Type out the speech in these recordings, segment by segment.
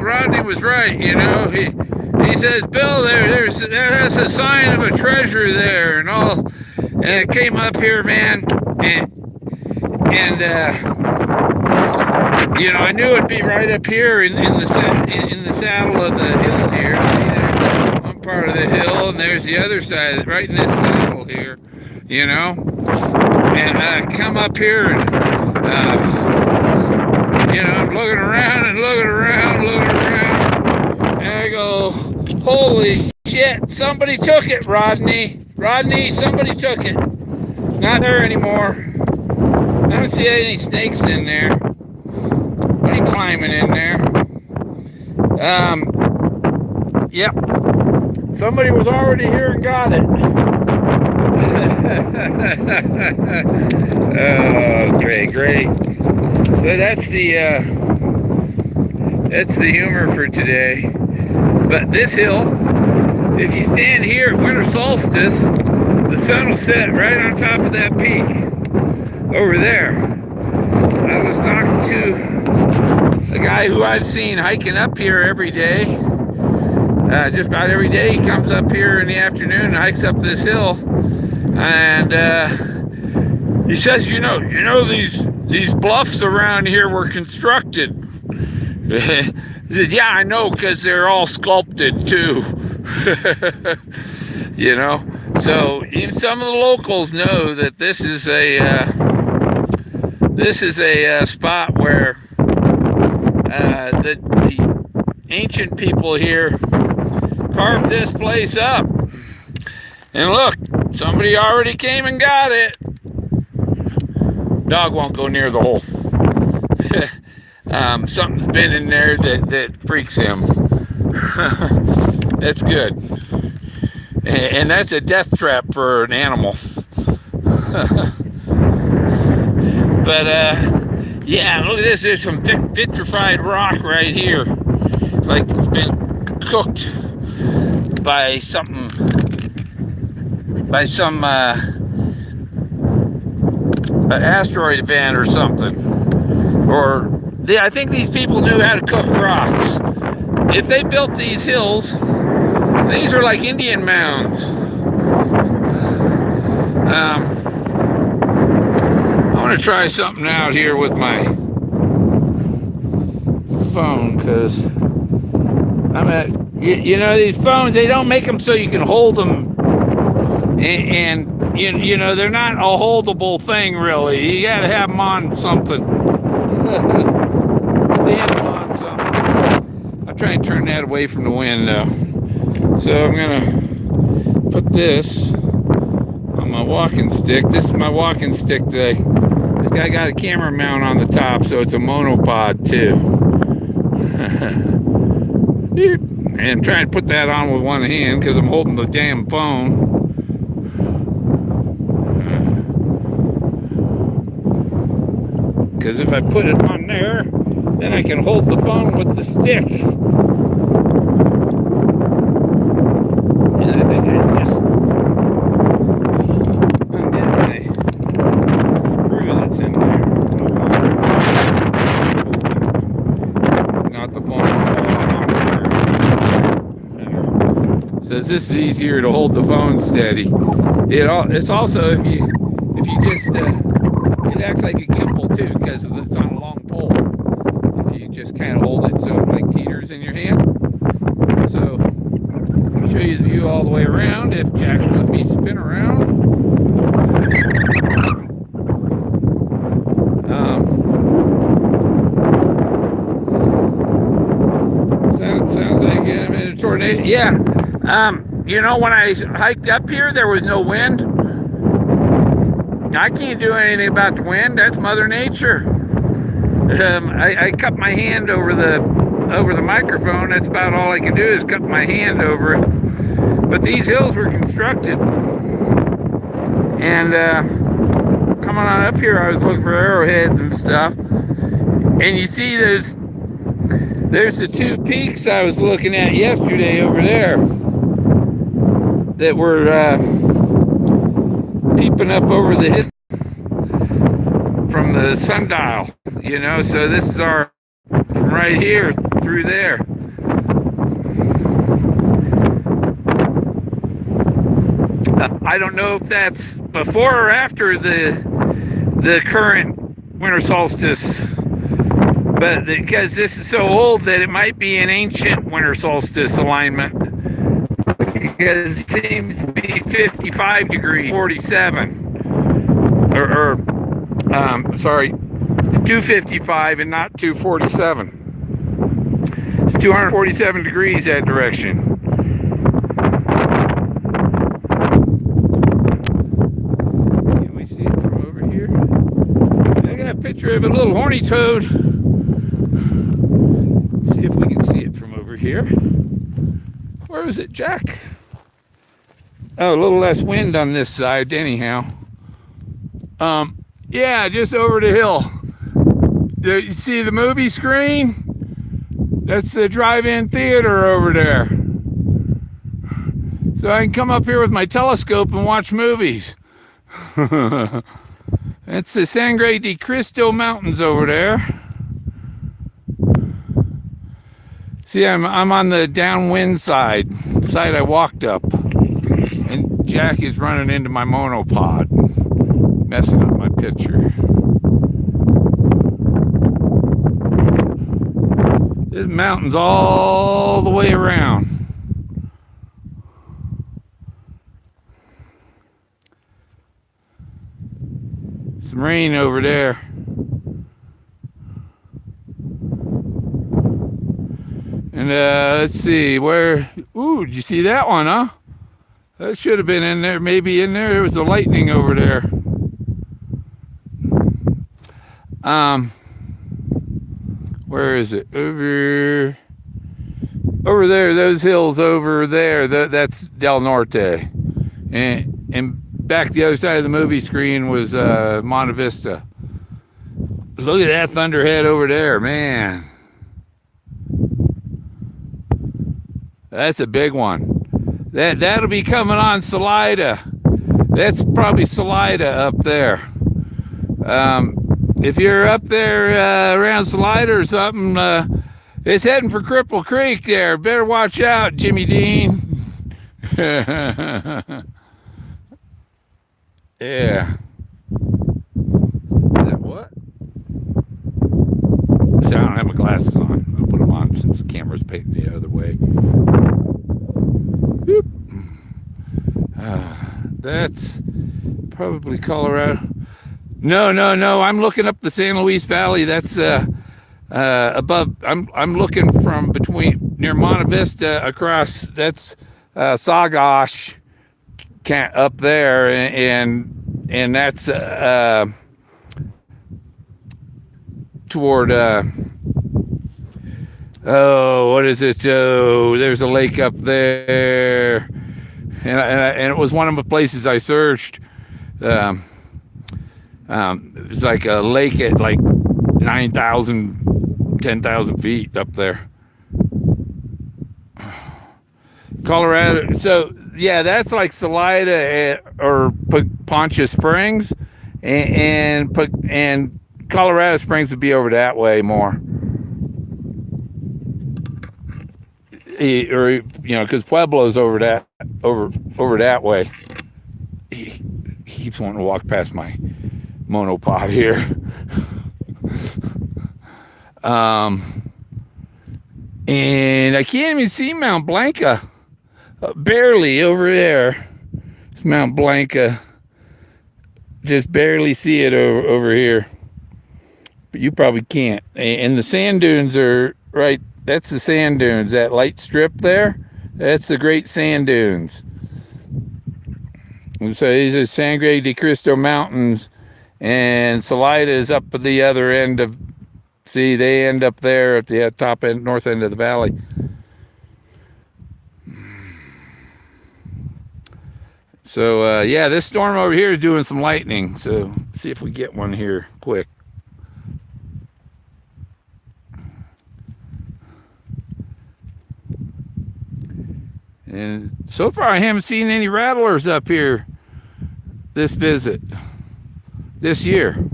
Rodney was right. He says, Bill, that's a sign of a treasure there, and all. And it came up here, man, and I knew it'd be right up here in the saddle of the hill here. See, there's one part of the hill, and there's the other side, right in this saddle here. And I come up here, and I'm looking around and looking around, and I go, holy shit! Somebody took it, Rodney. Rodney, somebody took it. It's not there anymore. I don't see any snakes in there. I ain't climbing in there. Yep. Somebody was already here and got it. Oh, great. So that's the humor for today. But this hill, if you stand here at winter solstice, the sun will set right on top of that peak over there. I was talking to a guy who I've seen hiking up here every day. Just about every day he comes up here in the afternoon and hikes up this hill. And he says, these bluffs around here were constructed. He said, yeah, I know, because they're all sculpted too. So even some of the locals know that this is a spot where the ancient people here carved this place up. And look, somebody already came and got it. Dog won't go near the hole. Something's been in there that freaks him. That's good. And that's a death trap for an animal. But yeah, look at this. There's some vitrified rock right here, like it's been cooked by some asteroid event or something. I think these people knew how to cook rocks. If they built these hills, these are like Indian mounds. I want to try something out here with my phone, because I'm at, these phones, they don't make them so you can hold them, and they're not a holdable thing, really. You got to have them on something. Stand them on something. I'll try and turn that away from the wind, though. So I'm going to put this on my walking stick. This is my walking stick today. This guy got a camera mount on the top, so it's a monopod, too. And I'm trying to put that on with one hand because I'm holding the damn phone. Because if I put it on there, then I can hold the phone with the stick. And I think I just undid my screw that's in there. Not the phone fall off. Says this is easier to hold the phone steady. It's also if you just it acts like a gimbal too, because it's on a long pole. If you just kind of hold it so it like teeters in your hand. So I'll show you the view all the way around if Jack will let me spin around. Sounds like I'm in a tornado. Yeah. When I hiked up here, there was no wind. I can't do anything about the wind. That's Mother Nature. I cup my hand over the microphone. That's about all I can do is cup my hand over it. But these hills were constructed. And coming on up here, I was looking for arrowheads and stuff. And you see there's the two peaks I was looking at yesterday over there that were peeping up over the hill from the sundial, so this is from right here through there. I don't know if that's before or after the current winter solstice, but because this is so old that it might be an ancient winter solstice alignment, because it seems to be 55 degrees 47, or sorry, 255 and not 247. It's 247 degrees that direction. Can we see it from over here? I got a picture of a little horny toad. See if we can see it from over here. Where is it, Jack? Oh, a little less wind on this side anyhow. Yeah, just over the hill. You see the movie screen? That's the drive-in theater over there. So I can come up here with my telescope and watch movies. That's the Sangre de Cristo Mountains over there. See, I'm on the downwind side I walked up. And Jack is running into my monopod, messing up my picture. This mountain's all the way around. Some rain over there. And let's see, where, ooh, did you see that one, huh? That should have been in there, maybe in there. There was the lightning over there. Where is it? Over there, those hills over there, that's Del Norte. And back the other side of the movie screen was Monte Vista. Look at that thunderhead over there, man. That's a big one. That'll be coming on Salida. That's probably Salida up there. If you're up there around Salida or something, it's heading for Cripple Creek there. Better watch out, Jimmy Dean. Yeah. That what? See, I don't have my glasses on. I'll put them on since the camera's painted the other way. That's probably Colorado. No. I'm looking up the San Luis Valley. That's above. I'm looking from between near Monte Vista across. That's Sagosh up there, and that's toward. Oh, what is it? Oh, there's a lake up there, and it was one of the places I searched. It was like a lake at like 9,000, 10,000 feet up there. Colorado. So yeah, that's like Salida or Poncha Springs, and Colorado Springs would be over that way more. Or because Pueblo's over that way. He keeps wanting to walk past my monopod here. And I can't even see Mount Blanca. Barely over there. It's Mount Blanca. Just barely see it over here. But you probably can't. And the sand dunes are right. That's the sand dunes. That light strip there, that's the Great Sand Dunes. And so these are Sangre de Cristo Mountains, and Salida is up at the other end of. See, they end up there at the top end, north end of the valley. So yeah, this storm over here is doing some lightning. So let's see if we get one here quick. And so far, I haven't seen any rattlers up here this visit, this year.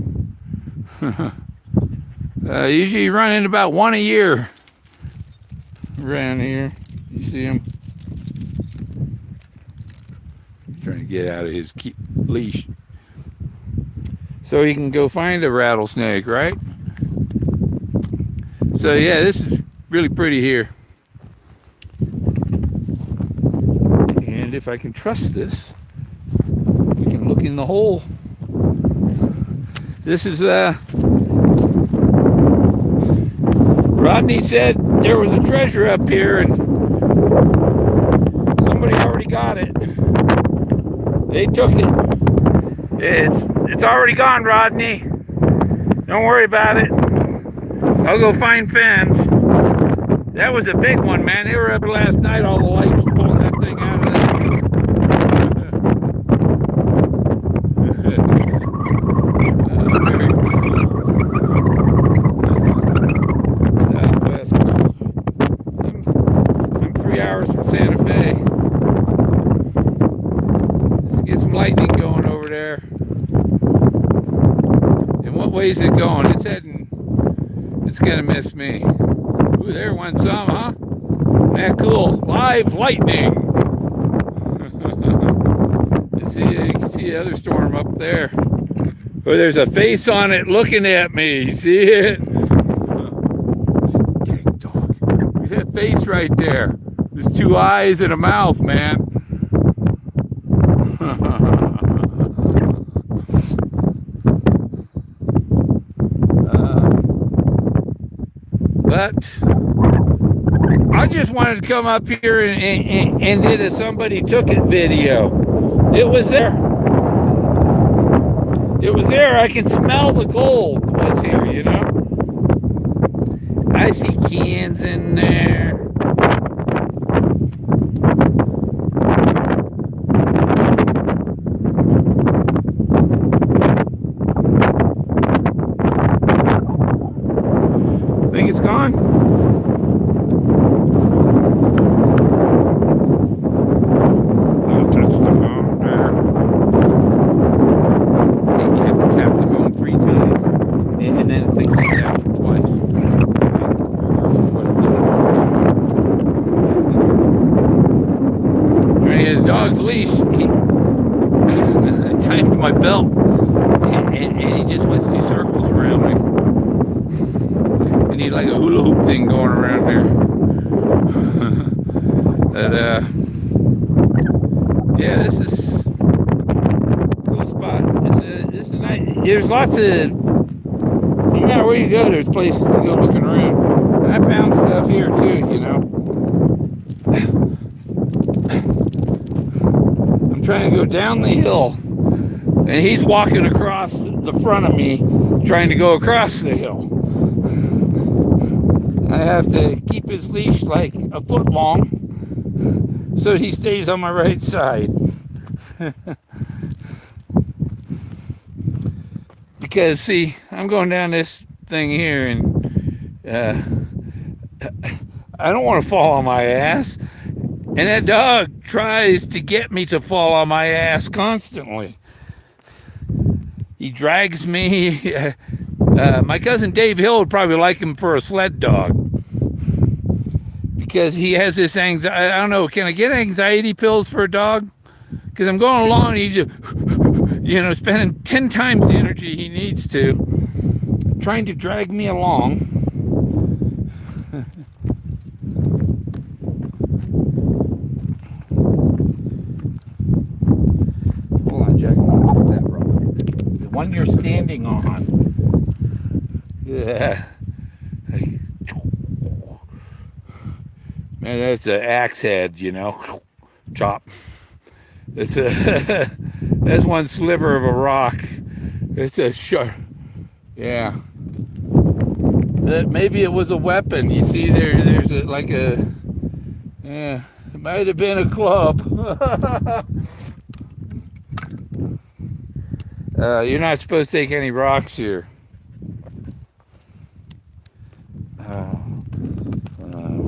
Usually you run into about one a year around here. You see them? I'm trying to get out of his leash. So he can go find a rattlesnake, right? So yeah, this is really pretty here. And if I can trust this, we can look in the hole. This is Rodney said there was a treasure up here and somebody already got it. They took it. It's already gone, Rodney. Don't worry about it. I'll go find fans. That was a big one, man. They were up last night, all the lights pulling that thing out of there. Very cool. Southwest. I'm 3 hours from Santa Fe. Let's get some lightning going over there. And what way is it going? It's heading. It's gonna miss me. Ooh, there went some, huh? That cool. Live lightning. You can see the other storm up there. Oh, there's a face on it looking at me. See it? Dang dog. Look at that face right there. There's 2 eyes and a mouth, man. But I just wanted to come up here and did a somebody took it video. It was there. It was there. I can smell the gold was here, you know. I see cans in there. Think it's gone? I'll touch the phone there. You have to tap the phone 3 times, and then it thinks you tapped it twice. Trying to get his dog's leash. I timed my belt, and he just wants to do circles around me. I need like a hula hoop thing going around there. But yeah, this is a cool spot. It's a nice. There's lots of. No matter where you go, there's places to go looking around. And I found stuff here too, you know. I'm trying to go down the hill, and he's walking across the front of me, trying to go across the hill. I have to keep his leash like a foot long so that he stays on my right side. Because, see, I'm going down this thing here and I don't want to fall on my ass. And that dog tries to get me to fall on my ass constantly. He drags me. My cousin Dave Hill would probably like him for a sled dog. Because he has this anxiety. I don't know, can I get anxiety pills for a dog? Because I'm going along and he's just, you know, spending 10 times the energy he needs to, trying to drag me along. Hold on, Jack. Look at that rock. The one you're standing on. Yeah. Man, that's an axe head, you know. Chop. That's that's one sliver of a rock. It's a sharp. Yeah. Maybe it was a weapon. You see, there's like a. Yeah, it might have been a club. You're not supposed to take any rocks here.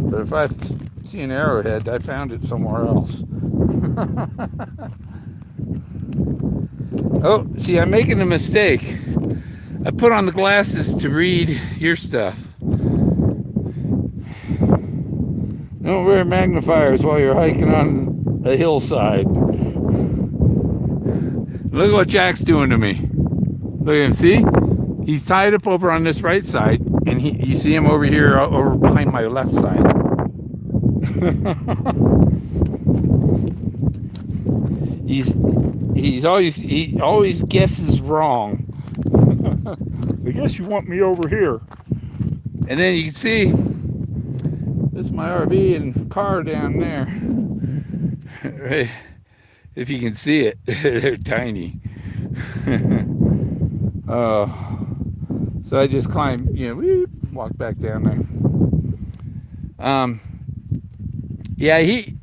But if I see an arrowhead, I found it somewhere else. Oh, see, I'm making a mistake. I put on the glasses to read your stuff. Don't wear magnifiers while you're hiking on a hillside. Look at what Jack's doing to me. Look at him, see? He's tied up over on this right side, and you see him over here, over behind my left side. he always guesses wrong. I guess you want me over here. And then you can see, this is my RV and car down there. Right. If you can see it, they're tiny. So I just climbed, walk back down there. Yeah, he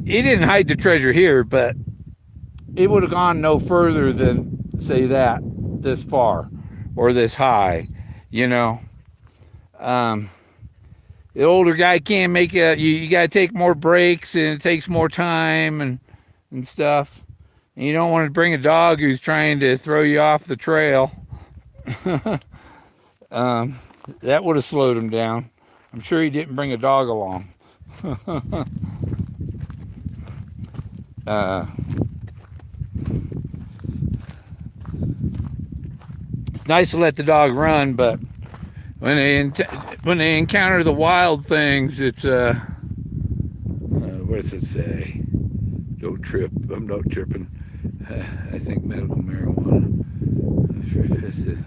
didn't hide the treasure here, but it would have gone no further than, say, this far or this high, The older guy can't make it. You got to take more breaks, and it takes more time and stuff. And you don't want to bring a dog who's trying to throw you off the trail. That would have slowed him down. I'm sure he didn't bring a dog along. It's nice to let the dog run, but when they encounter the wild things, it's what does it say? Don't trip. I'm not tripping. I think medical marijuana. I'm sure that's it.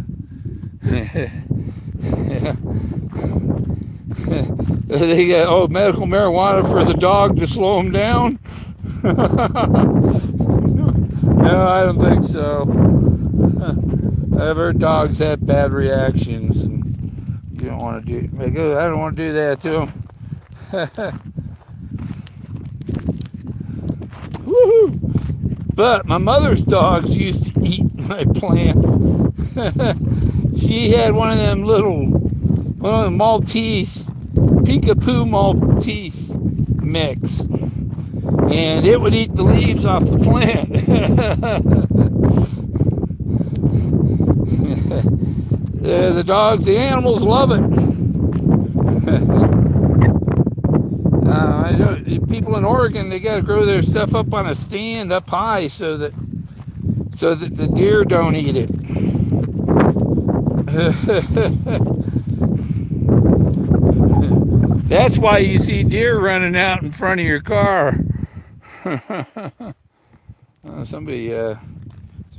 They got medical marijuana for the dog to slow him down. No, I don't think so. I've heard dogs have bad reactions, and you don't want to do. I don't want to do that to them. Woohoo! But my mother's dogs used to eat my plants. She had one of them Maltese, Peekapoo Maltese mix, and it would eat the leaves off the plant. The animals love it. I know people in Oregon, they got to grow their stuff up on a stand up high so that the deer don't eat it. That's why you see deer running out in front of your car. Somebody, there's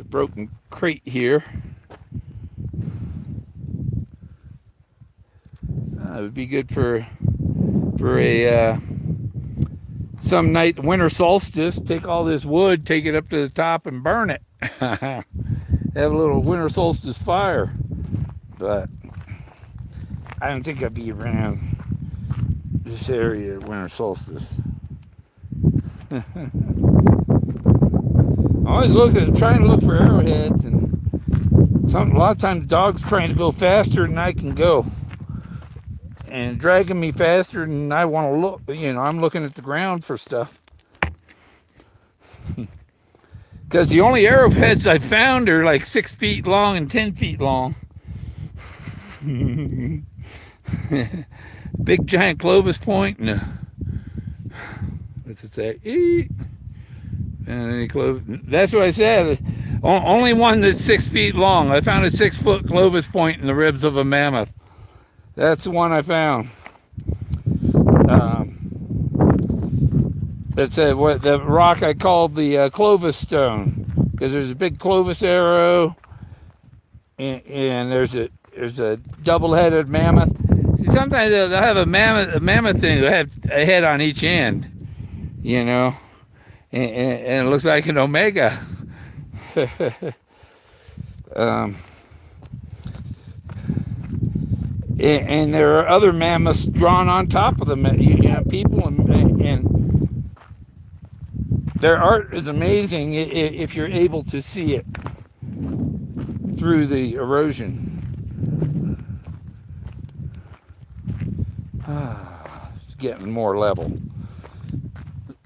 a broken crate here. It would be good for a some night, winter solstice. Take all this wood, take it up to the top, and burn it. Have a little winter solstice fire. But I don't think I'd be around this area at winter solstice. Always trying to look for arrowheads, and a lot of times dogs trying to go faster than I can go, and dragging me faster than I want to look. I'm looking at the ground for stuff. Because the only arrowheads I found are like 6 feet long and 10 feet long. Big giant Clovis point. No. What's it say? Eat. And any Clovis. That's what I said. Only one that's 6 feet long. I found a 6-foot Clovis point in the ribs of a mammoth. That's the one I found. That's the rock I called the Clovis stone, because there's a big Clovis arrow, and there's a double-headed mammoth. See, sometimes they'll have a mammoth thing. They'll have a head on each end, and it looks like an omega. And there are other mammoths drawn on top of them. People and their art is amazing if you're able to see it through the erosion. It's getting more level.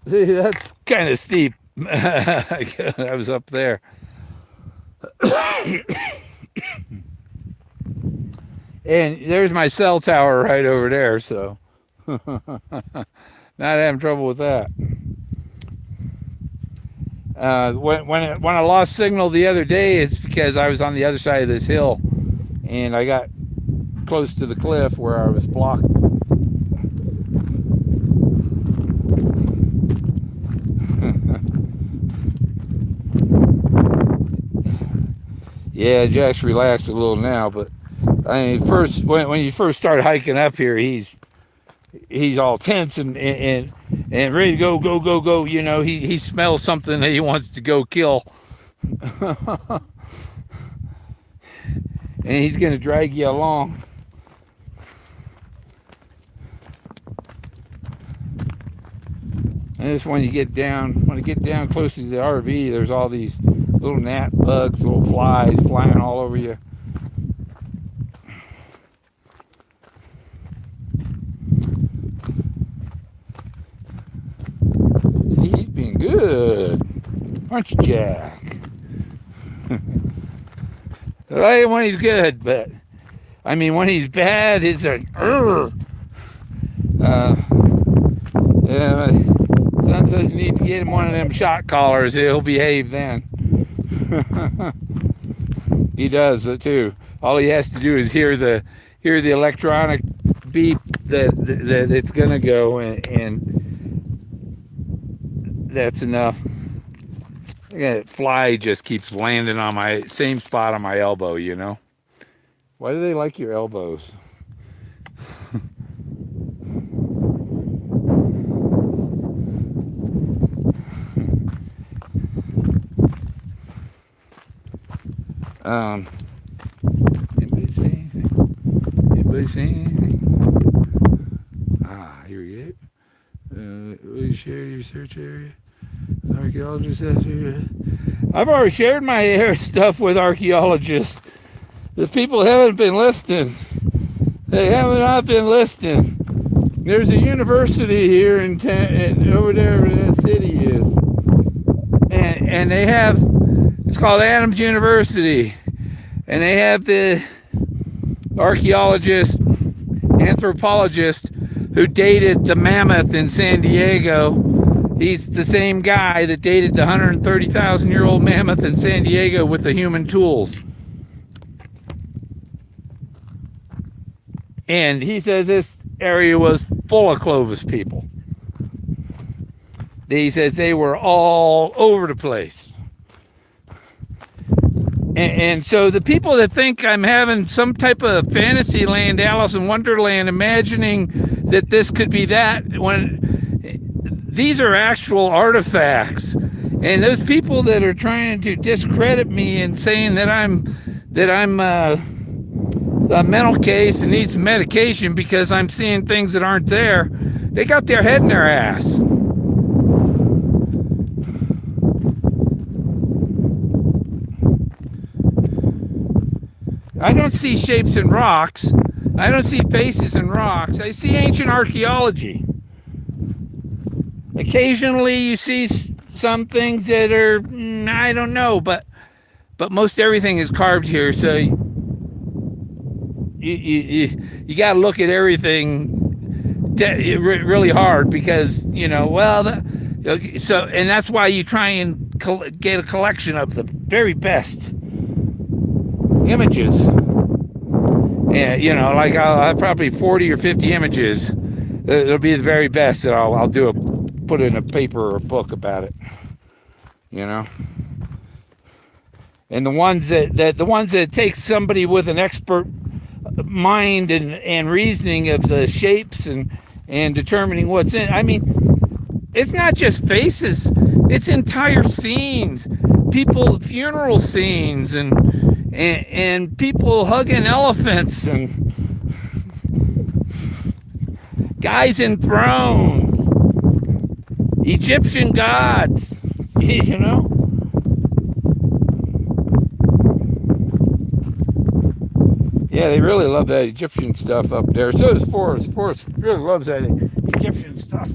That's kind of steep. I was up there. And there's my cell tower right over there, so not having trouble with that. When I lost signal the other day, it's because I was on the other side of this hill, and I got close to the cliff where I was blocked. Yeah, Jack's relaxed a little now, but I mean, when you first start hiking up here, he's all tense and ready to go. You know, he smells something that he wants to go kill, and he's gonna drag you along. And just when you get down close to the RV, there's all these little gnat bugs, little flies flying all over you. See, he's being good, aren't you, Jack? I like when he's good, but I mean when he's bad, it's like, yeah. Son says you need to get him one of them shot collars. He'll behave then. He does too. All he has to do is hear the electronic beep that it's gonna go, and that's enough. That fly just keeps landing on my same spot on my elbow. You know. Why do they like your elbows? Anybody say anything? Anybody say anything? Here we go. Will you share your search area? Archaeologist. I've already shared my stuff with archaeologists. The people haven't been listening. They have not been listening. There's a university here in over there where that city is, and they have. It's called Adams University, and they have the archaeologist, anthropologist who dated the mammoth in San Diego. He's the same guy that dated the 130,000-year-old mammoth in San Diego with the human tools. And he says this area was full of Clovis people. He says they were all over the place. And so the people that think I'm having some type of fantasy land, Alice in Wonderland, imagining that this could be that, when these are actual artifacts. And those people that are trying to discredit me and saying that I'm a mental case and need some medication because I'm seeing things that aren't there, they got their head in their ass. I don't see shapes in rocks. I don't see faces in rocks. I see ancient archaeology. Occasionally you see some things that are, I don't know, but most everything is carved here, so you got to look at everything really hard because, you know, well, so, and that's why you try and get a collection of the very best images. Yeah, you know, like I'll have probably 40 or 50 images. It'll be the very best that I'll put in a paper or a book about it, you know. And the ones that take somebody with an expert mind and reasoning of the shapes and determining what's in. I mean, it's not just faces; it's entire scenes, funeral scenes, and people hugging elephants and guys in thrones, Egyptian gods, you know. Yeah, they really love that Egyptian stuff up there. So does Forrest. Forrest really loves that Egyptian stuff.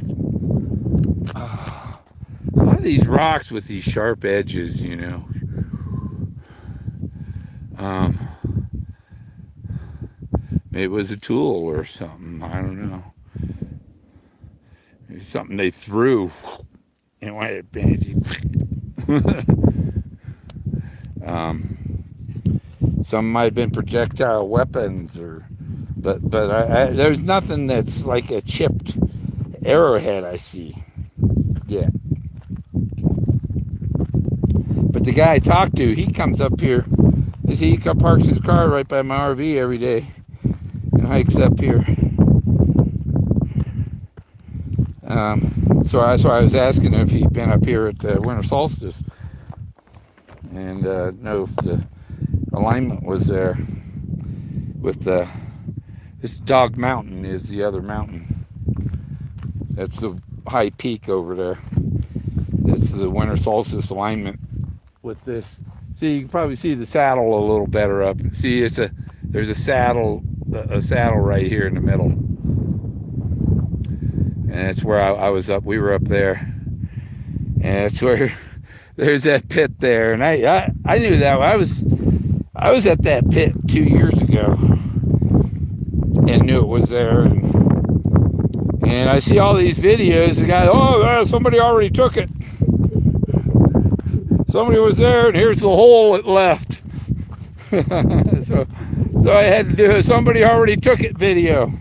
A lot of these rocks with these sharp edges, you know. It was a tool or something. I don't know. It's something they threw and went at Benedict. Some might have been projectile weapons, but there's nothing that's like a chipped arrowhead I see yet. But the guy I talked to, he comes up here. He parks his car right by my RV every day and hikes up here. So I was asking him if he'd been up here at the winter solstice and know if the alignment was there with this Dog Mountain is the other mountain. That's the high peak over there. It's the winter solstice alignment with this. See, you can probably see the saddle a little better up. See, there's a saddle right here in the middle. And that's where I was up. We were up there. And that's where there's that pit there. And I knew that. I was at that pit 2 years ago and knew it was there. And I see all these videos. The guy, somebody already took it. Somebody was there, and here's the hole it left. so I had to do a somebody already took it video.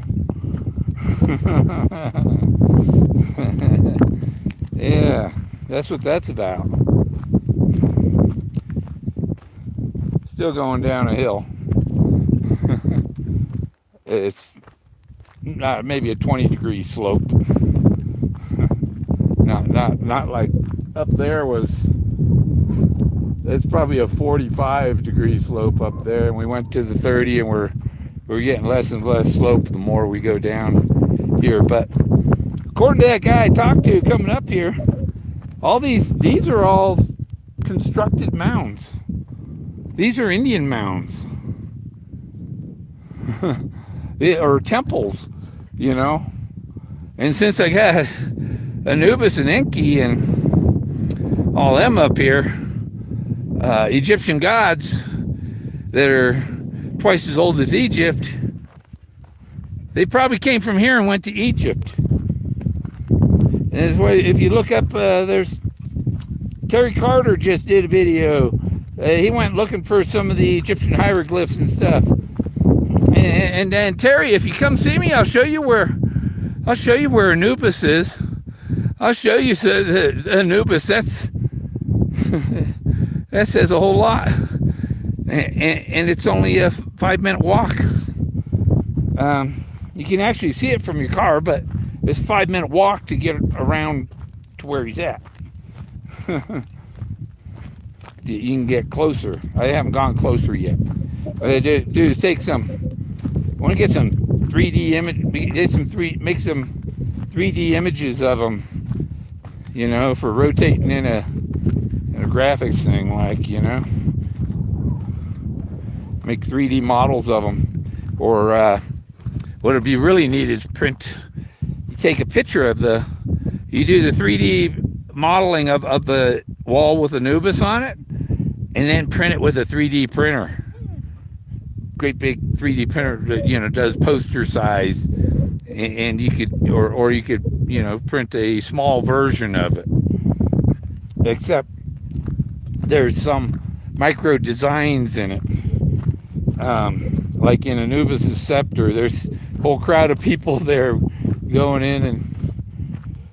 Yeah, that's what that's about. Still going down a hill. It's maybe a 20-degree slope. Not like up there was. It's probably a 45-degree slope up there, and we went to the 30, and we're getting less and less slope the more we go down here. But according to that guy I talked to coming up here, all these are all constructed mounds. These are Indian mounds or temples, you know. And since I got Anubis and Enki and all them up here, Egyptian gods that are twice as old as Egypt, they probably came from here and went to Egypt. And if you look up, there's Terry Carter just did a video. He went looking for some of the Egyptian hieroglyphs and stuff. And Terry, if you come see me, I'll show you where Anubis is. I'll show you Anubis. That says a whole lot, and it's only a 5-minute walk. You can actually see it from your car, but it's a 5-minute walk to get around to where he's at. You can get closer. I haven't gone closer yet. What I do is take some. I want to get some 3D image. Make some 3D images of them. You know, for rotating in a graphics thing, like, you know, make 3D models of them. Or what would be really neat is print. You take a picture of you do the 3D modeling of the wall with Anubis on it, and then print it with a 3D printer. Great big 3D printer that, you know, does poster size, and you could, or you could, you know, print a small version of it. Except there's some micro designs in it. Like in Anubis' scepter, there's a whole crowd of people there going in and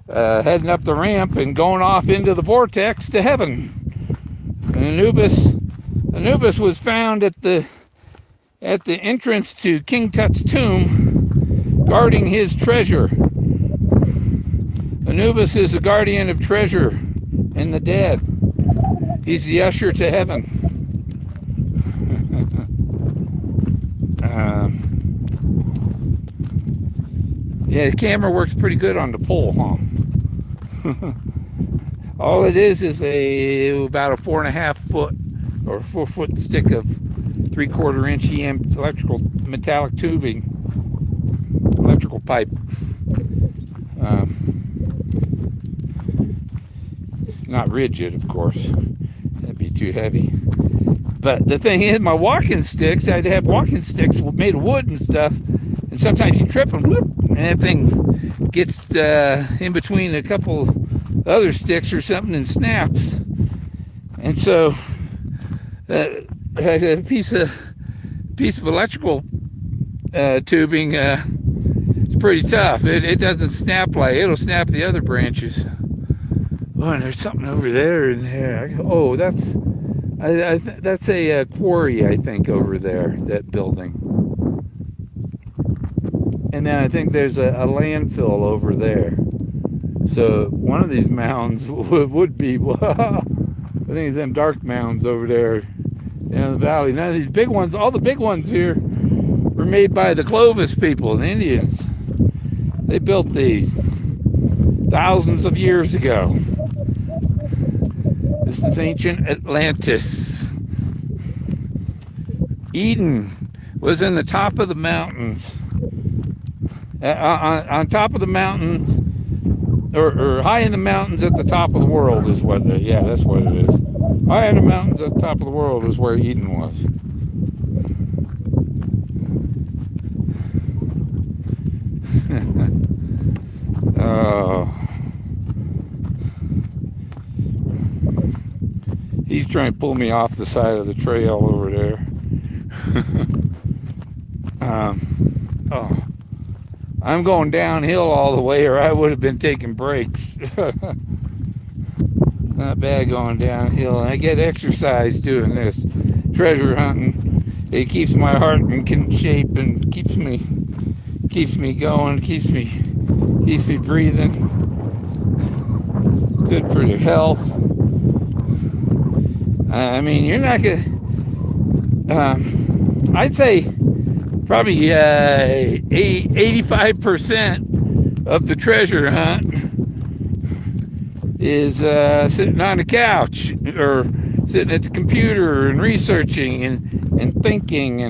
heading up the ramp and going off into the vortex to heaven. And Anubis was found at the entrance to King Tut's tomb, guarding his treasure. Anubis is a guardian of treasure and the dead. He's the usher to heaven. Yeah, the camera works pretty good on the pole, huh? All it is about a 4.5 foot or 4 foot stick of 3/4 inch EM electrical metallic tubing, electrical pipe. Not rigid, of course. That'd be too heavy. But the thing is, my walking sticks, I'd have walking sticks made of wood and stuff, and sometimes you trip and whoop, and that thing gets in between a couple other sticks or something and snaps. And so a piece of electrical tubing, it's pretty tough. It doesn't snap like it'll snap the other branches. Oh, and there's something over there in there. Oh, that's that's a quarry, I think, over there, that building. And then I think there's a landfill over there. So one of these mounds would be, I think it's them dark mounds over there in the valley. None of these big ones, all the big ones here were made by the Clovis people, the Indians. They built these thousands of years ago. This is ancient Atlantis. Eden was in the top of the mountains. On top of the mountains, or high in the mountains at the top of the world is what, yeah, that's what it is. High in the mountains at the top of the world is where Eden was. Oh. He's trying to pull me off the side of the trail over there. Oh. I'm going downhill all the way, or I would have been taking breaks. Not bad going downhill. I get exercise doing this. Treasure hunting. It keeps my heart in shape and keeps me going, keeps me breathing. Good for your health. I mean, you're not gonna. I'd say probably 85% of the treasure hunt is sitting on the couch or sitting at the computer and researching and thinking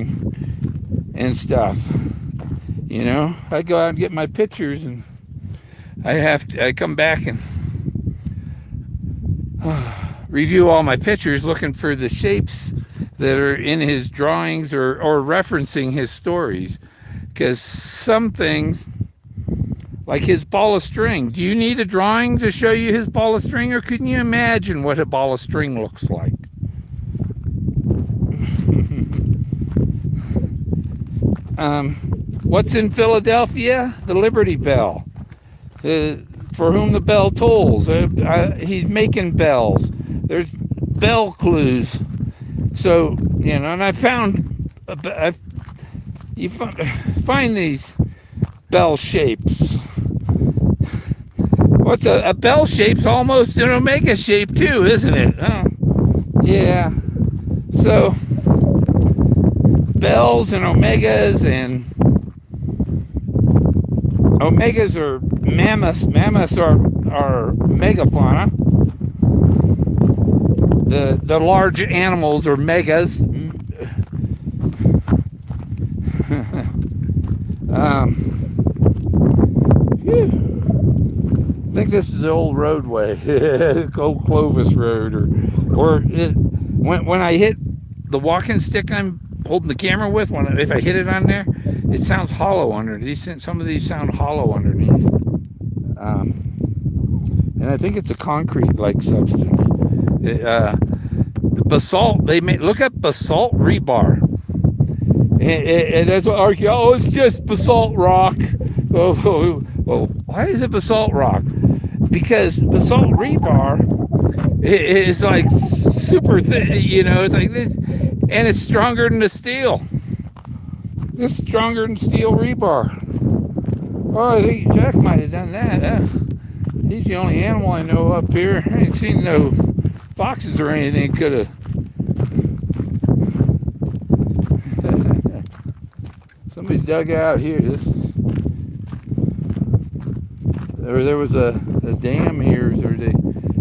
and stuff. You know, I go out and get my pictures, and I come back and review all my pictures, looking for the shapes that are in his drawings or referencing his stories. Because some things, like his ball of string, do you need a drawing to show you his ball of string, or can you imagine what a ball of string looks like? What's in Philadelphia? The Liberty Bell. For whom the bell tolls. He's making bells. There's bell clues. So, you know, and I found, you find these bell shapes. What's a bell shape's almost an omega shape too, isn't it? Oh, yeah. So, bells and omegas are mammoths. Mammoths are megafauna. The large animals are megas. I think this is the old roadway, old Clovis Road, when I hit the walking stick I'm holding the camera with, if I hit it on there, it sounds hollow underneath. Some of these sound hollow underneath. And I think it's a concrete-like substance. Basalt. Look at basalt rebar. And that's what archaeologists, it's just basalt rock. Well, why is it basalt rock? Because basalt rebar is like super thin, you know, it's like this, and it's stronger than the steel. It's stronger than steel rebar. Oh, I think Jack might have done that. He's the only animal I know up here. I ain't seen no foxes or anything could have. Somebody dug out here. There was a dam here, or they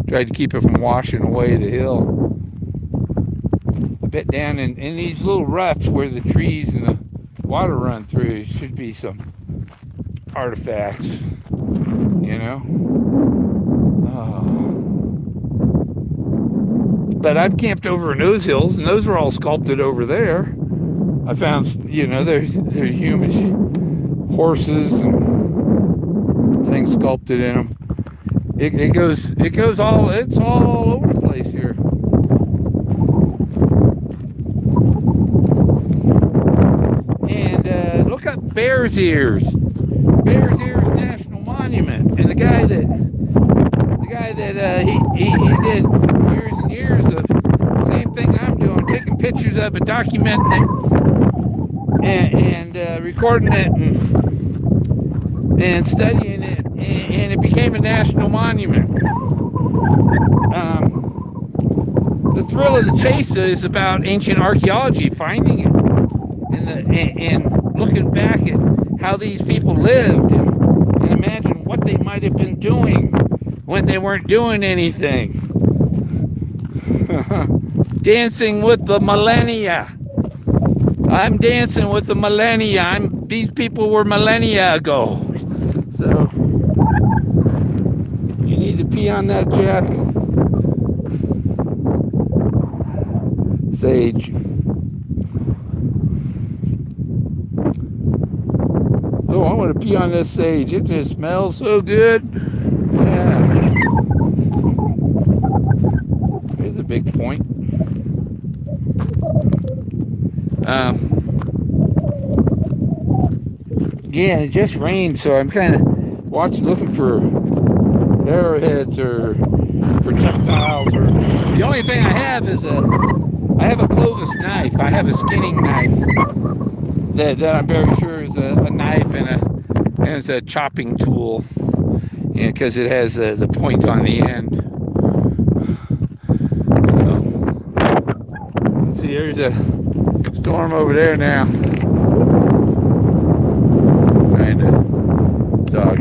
tried to keep it from washing away the hill. I bet down in these little ruts where the trees and the water run through, should be some artifacts, you know. Oh. But I've camped over in those hills, and those are all sculpted over there. I found, you know, there's human horses and things sculpted in them. It's all over the place here. Bears Ears National Monument, and the guy that he did years and years of the same thing I'm doing, taking pictures of it, documenting it, and recording it, and studying it, and it became a national monument. The thrill of the chase is about ancient archaeology, finding it, and looking back at how these people lived, and imagine what they might have been doing when they weren't doing anything. Dancing with the millennia. I'm dancing with the millennia. These people were millennia ago. So you need to pee on that, Jack. Sage. Oh, I want to pee on this sage. It just smells so good. Yeah. There's a big point. Yeah, it just rained, so I'm kind of looking for arrowheads or projectiles. Or the only thing I have is I have a Clovis knife. I have a skinning knife that I'm very sure is a knife and it's a chopping tool, because it has the point on the end. So let's see, there's a storm over there now. Trying to dog.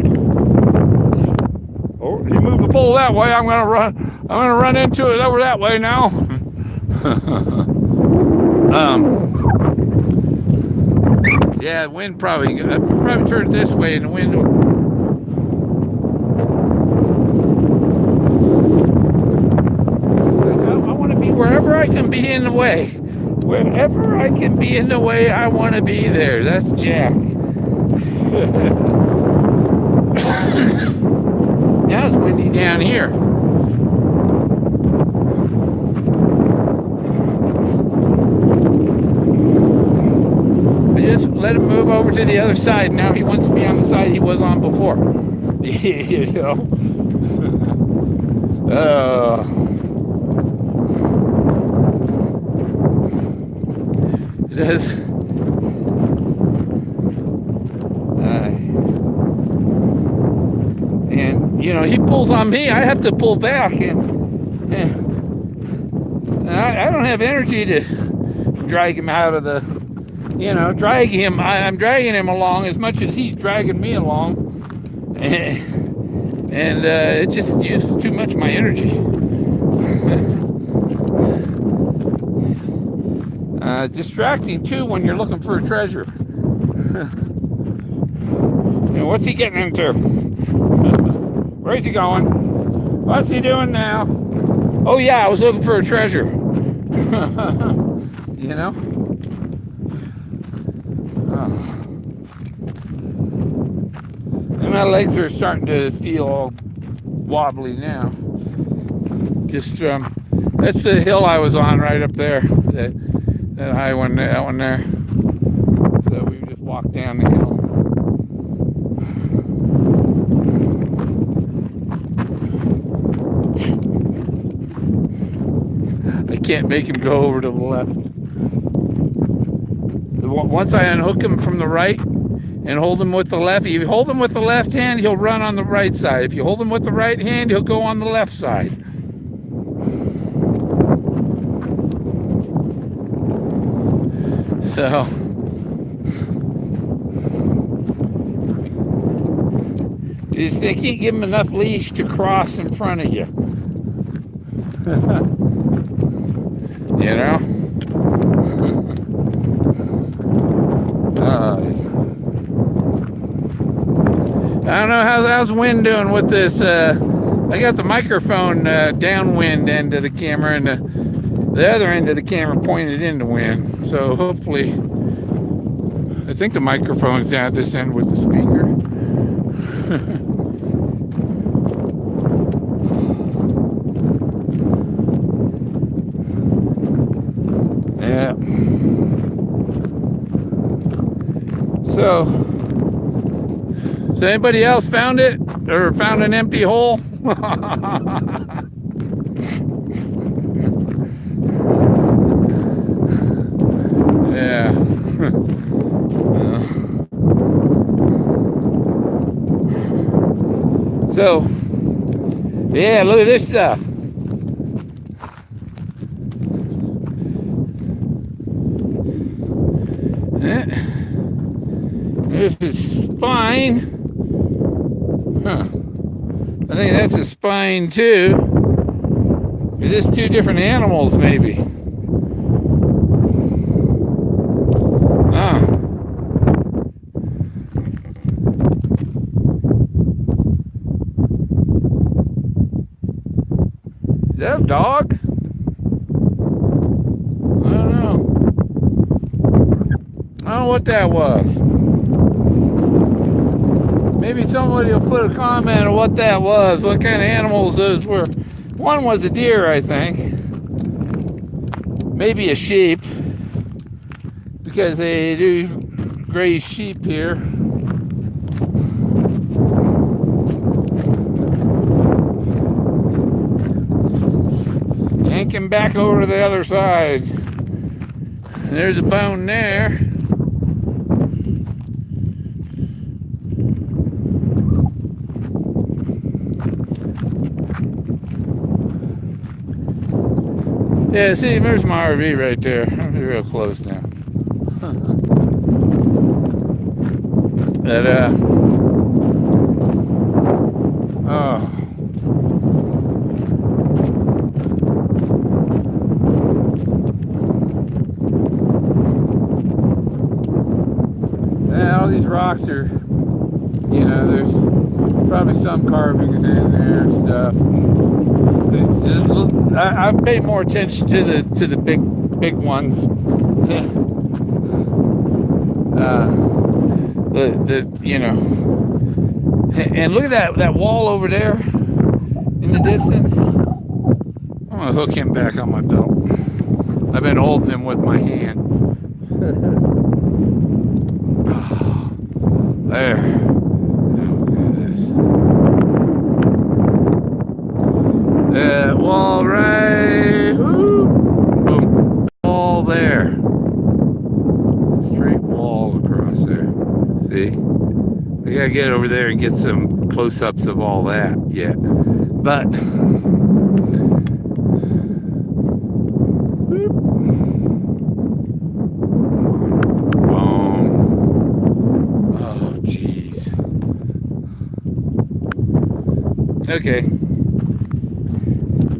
Oh, you move the pole that way, I'm gonna run into it over that way now. Yeah, wind probably turn it this way, and the wind will. I want to be wherever I can be in the way. Wherever I can be in the way, I want to be there. That's Jack. Now it's windy down here. Just let him move over to the other side. Now he wants to be on the side he was on before. You know. It does. And he pulls on me. I have to pull back, and I don't have energy to drag him out of the. I'm dragging him along as much as he's dragging me along, and it just uses too much of my energy. Distracting too when you're looking for a treasure. What's he getting into? Where's he going? What's he doing now? Oh yeah, I was looking for a treasure. And my legs are starting to feel all wobbly now. Just that's the hill I was on right up there. That high one, that one there. So we just walked down the hill. I can't make him go over to the left. Once I unhook him from the right and hold him with the left, if you hold him with the left hand, he'll run on the right side. If you hold him with the right hand, he'll go on the left side. So they can't give him enough leash to cross in front of you. You know? I don't know how's the wind doing with this. I got the microphone downwind end of the camera, and the other end of the camera pointed in the wind. So hopefully, I think the microphone's down at this end with the speaker. Yeah. So anybody else found it or found an empty hole? Yeah. So, yeah, look at this stuff. This is spine. Huh. I think that's a spine too. Is this two different animals maybe? Is that a dog? I don't know. I don't know what that was. Maybe somebody will put a comment on what that was, what kind of animals those were. One was a deer, I think. Maybe a sheep, because they do graze sheep here. Yanking back over to the other side. There's a bone there. Yeah, see, there's my RV right there. I'll be real close now. But, oh. Yeah, all these rocks are, you know, there's probably some carvings in there and stuff. I pay more attention to the big ones. You know, and look at that wall over there in the distance. I'm gonna hook him back on my belt. I've been holding him with my hand. There. Look at this. That wall right. Boom. Wall there. It's a straight wall across there. See? I gotta get over there and get some close-ups of all that yet. But oh jeez. Okay.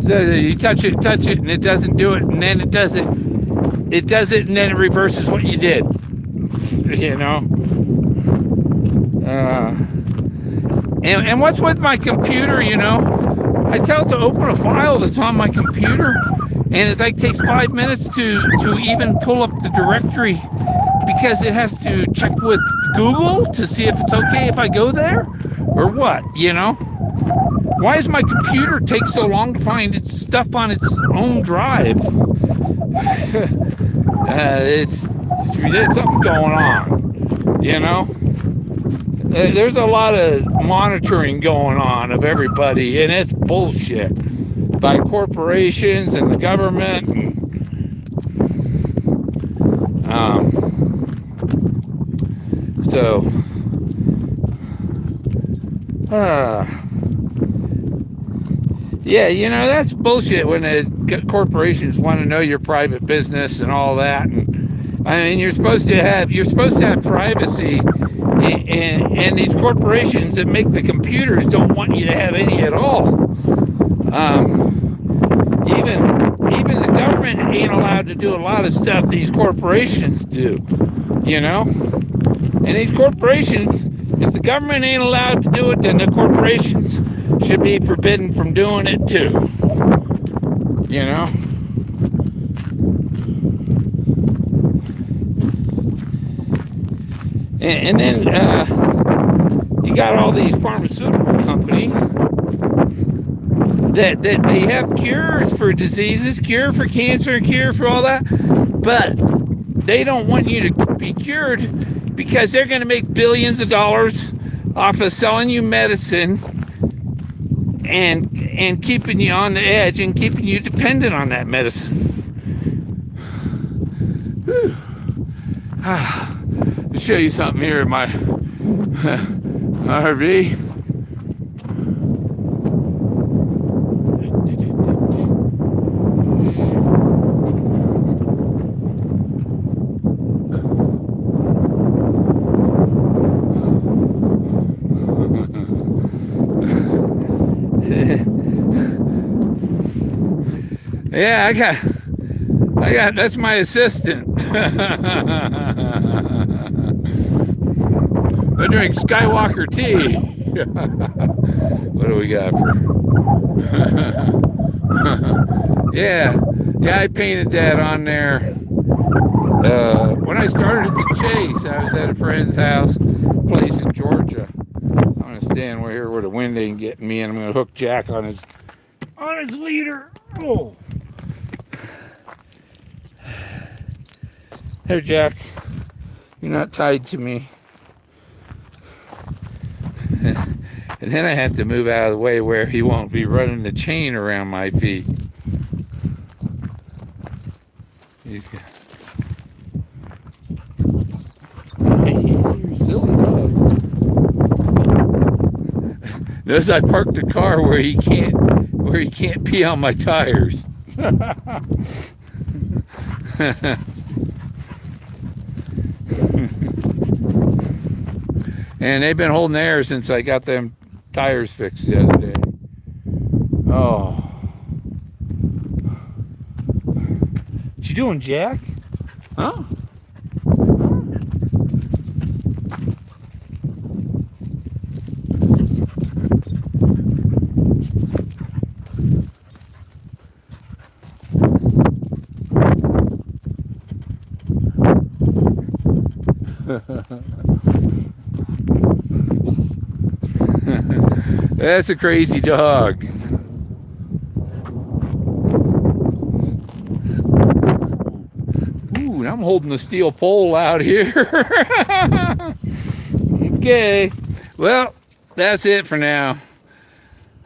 So you touch it, and it doesn't do it, and then it does it. It does it, and then it reverses what you did. You know. And what's with my computer? You know, I tell it to open a file that's on my computer, and it's like takes 5 minutes to even pull up the directory, because it has to check with Google to see if it's okay if I go there or what. You know. Why does my computer take so long to find its stuff on its own drive? It's something going on, you know? There's a lot of monitoring going on of everybody, and it's bullshit by corporations and the government. Yeah, you know, that's bullshit when the corporations want to know your private business and all that. And I mean, you're supposed to have privacy, and these corporations that make the computers don't want you to have any at all. Even the government ain't allowed to do a lot of stuff these corporations do, you know? And these corporations, if the government ain't allowed to do it, then the corporations should be forbidden from doing it too, you know? And then you got all these pharmaceutical companies that they have cures for diseases, cure for cancer, cure for all that, but they don't want you to be cured because they're going to make billions of dollars off of selling you medicine and keeping you on the edge and keeping you dependent on that medicine. Whew. I'll show you something here in my RV. Yeah, I got, that's my assistant. I drink Skywalker tea. What do we got for? Yeah, I painted that on there. When I started the chase, I was at a friend's house, place in Georgia. I'm gonna stand here where the wind ain't getting me, and I'm gonna hook Jack on his leader. Oh. Here, Jack. You're not tied to me. And then I have to move out of the way where he won't be running the chain around my feet. He's got... Hey, you're silly dog. Notice I parked the car where he can't pee on my tires. And they've been holding air since I got them tires fixed the other day. Oh. What you doing, Jack? Huh? That's a crazy dog. Ooh, and I'm holding a steel pole out here. Okay. Well, that's it for now.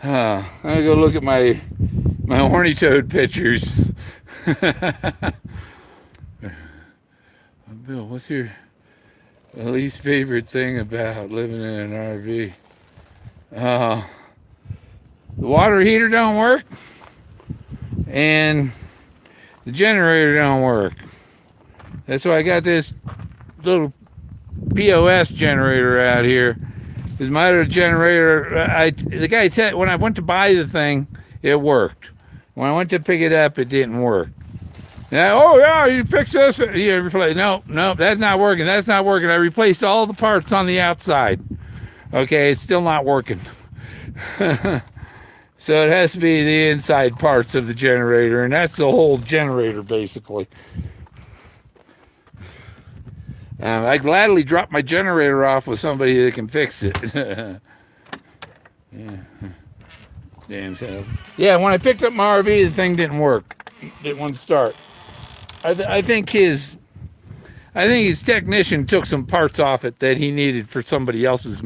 I'm gonna go look at my horny toad pictures. Bill, what's your least favorite thing about living in an RV? The water heater don't work, and the generator don't work. That's why I got this little POS generator out here. Because my other generator, the guy said when I went to buy the thing, it worked. When I went to pick it up, it didn't work. Now, oh yeah, you fix this. You replace. No, that's not working. That's not working. I replaced all the parts on the outside. Okay, it's still not working. So it has to be the inside parts of the generator, and that's the whole generator basically. I gladly drop my generator off with somebody that can fix it. Yeah. Damn self. Yeah, when I picked up my RV, the thing didn't work. Didn't want to start. I think his technician took some parts off it that he needed for somebody else's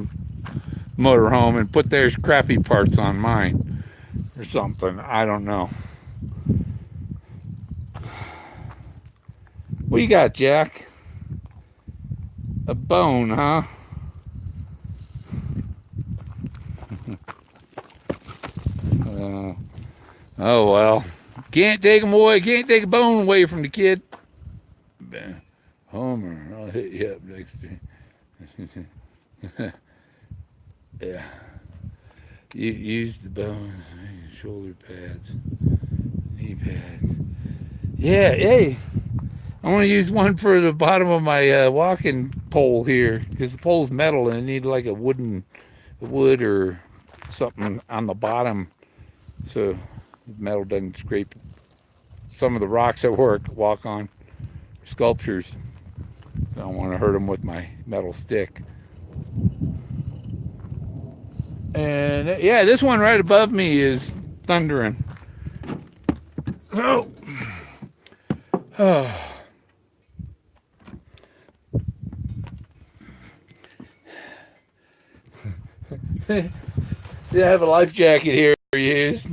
motorhome and put their crappy parts on mine or something. I don't know. What you got, Jack? A bone, huh? Oh well. Can't take him away. Can't take a bone away from the kid. Homer, I'll hit you up next time. Yeah. You use the bones, shoulder pads, knee pads. Yeah, hey. I want to use one for the bottom of my walking pole here because the pole's metal and I need like a wood or something on the bottom so the metal doesn't scrape some of the rocks I walk on. Sculptures. I don't want to hurt them with my metal stick. And yeah, this one right above me is thundering. So, I have a life jacket here used.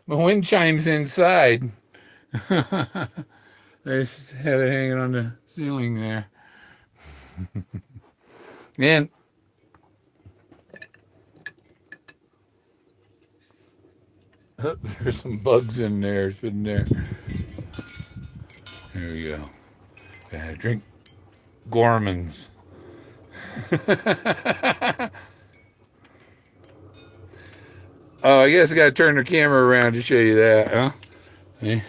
My wind chime's inside. I just have it hanging on the ceiling there. And oh, there's some bugs in there. Sitting there. There we go. Drink Gormans. Oh, I guess I got to turn the camera around to show you that, huh? Yeah.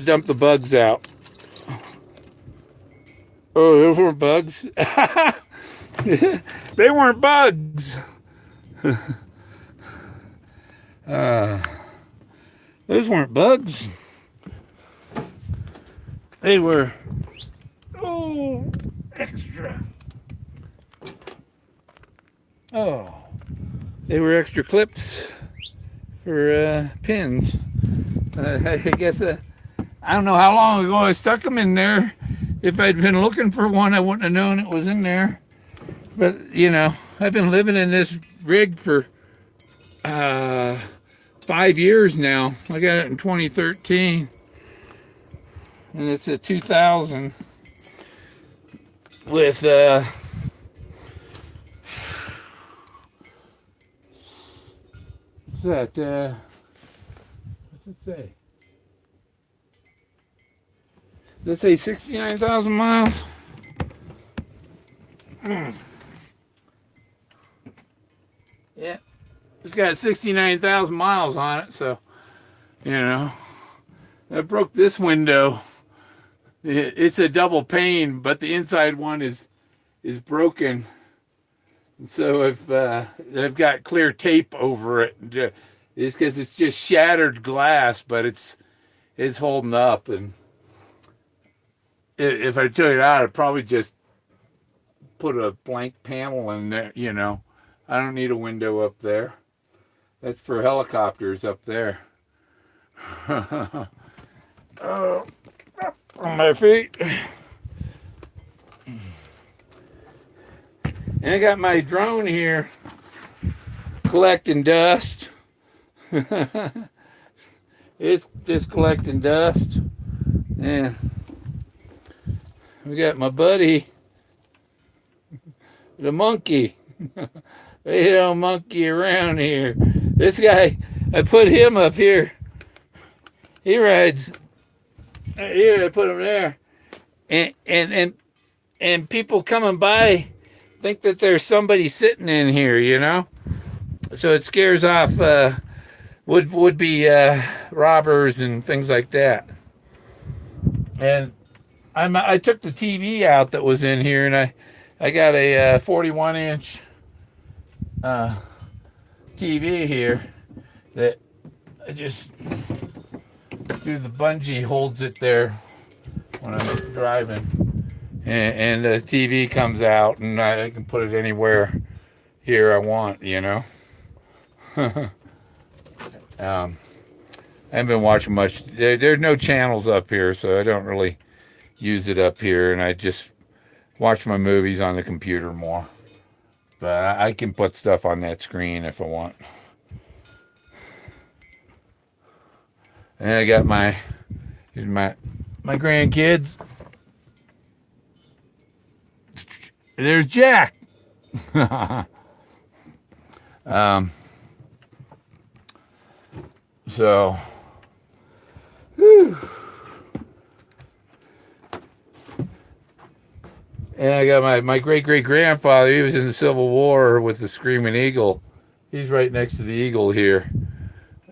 Dump the bugs out. Oh, those were bugs? They weren't bugs. Those weren't bugs. They were, oh, extra. Oh, they were extra clips for pins. I guess I don't know how long ago I stuck them in there. If I'd been looking for one, I wouldn't have known it was in there. But, you know, I've been living in this rig for 5 years now. I got it in 2013. And it's a 2000 with, what's that, what's it say? Does it say 69,000 miles? Yeah, it's got 69,000 miles on it, so, you know, I broke this window. It's a double pane, but the inside one is broken. And so I've got clear tape over it. It's because it's just shattered glass, but it's holding up. And if I took it out, I'd probably just put a blank panel in there. You know, I don't need a window up there. That's for helicopters up there. Oh. On my feet. And I got my drone here collecting dust. It's just collecting dust. And we got my buddy, the monkey. They don't monkey around here. This guy, I put him up here. He rides. Here, I put them there, and people coming by think that there's somebody sitting in here, you know. So it scares off would be robbers and things like that. And I took the TV out that was in here, and I got a 41-inch TV here that I just. Through the bungee holds it there when I'm driving, and the TV comes out, and I can put it anywhere here I want, you know. I haven't been watching much. There's no channels up here, so I don't really use it up here, and I just watch my movies on the computer more. But I can put stuff on that screen if I want. And I got here's my grandkids. There's Jack. So, whew. And I got my great-great-grandfather. He was in the Civil War with the Screaming Eagle. He's right next to the eagle here.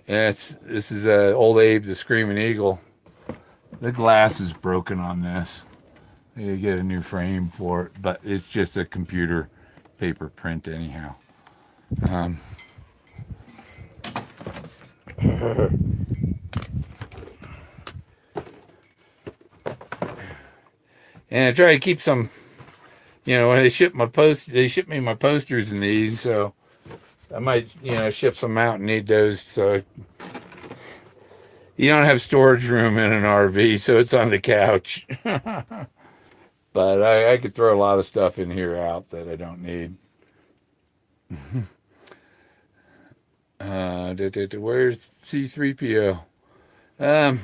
And this is old Abe, the Screaming Eagle. The glass is broken on this. I gotta get a new frame for it, but it's just a computer paper print anyhow. And I try to keep some, you know, when they ship me my posters in these, so I might, you know, ship some out and need those. So You don't have storage room in an RV, so it's on the couch. But I could throw a lot of stuff in here out that I don't need. Where's C3PO? I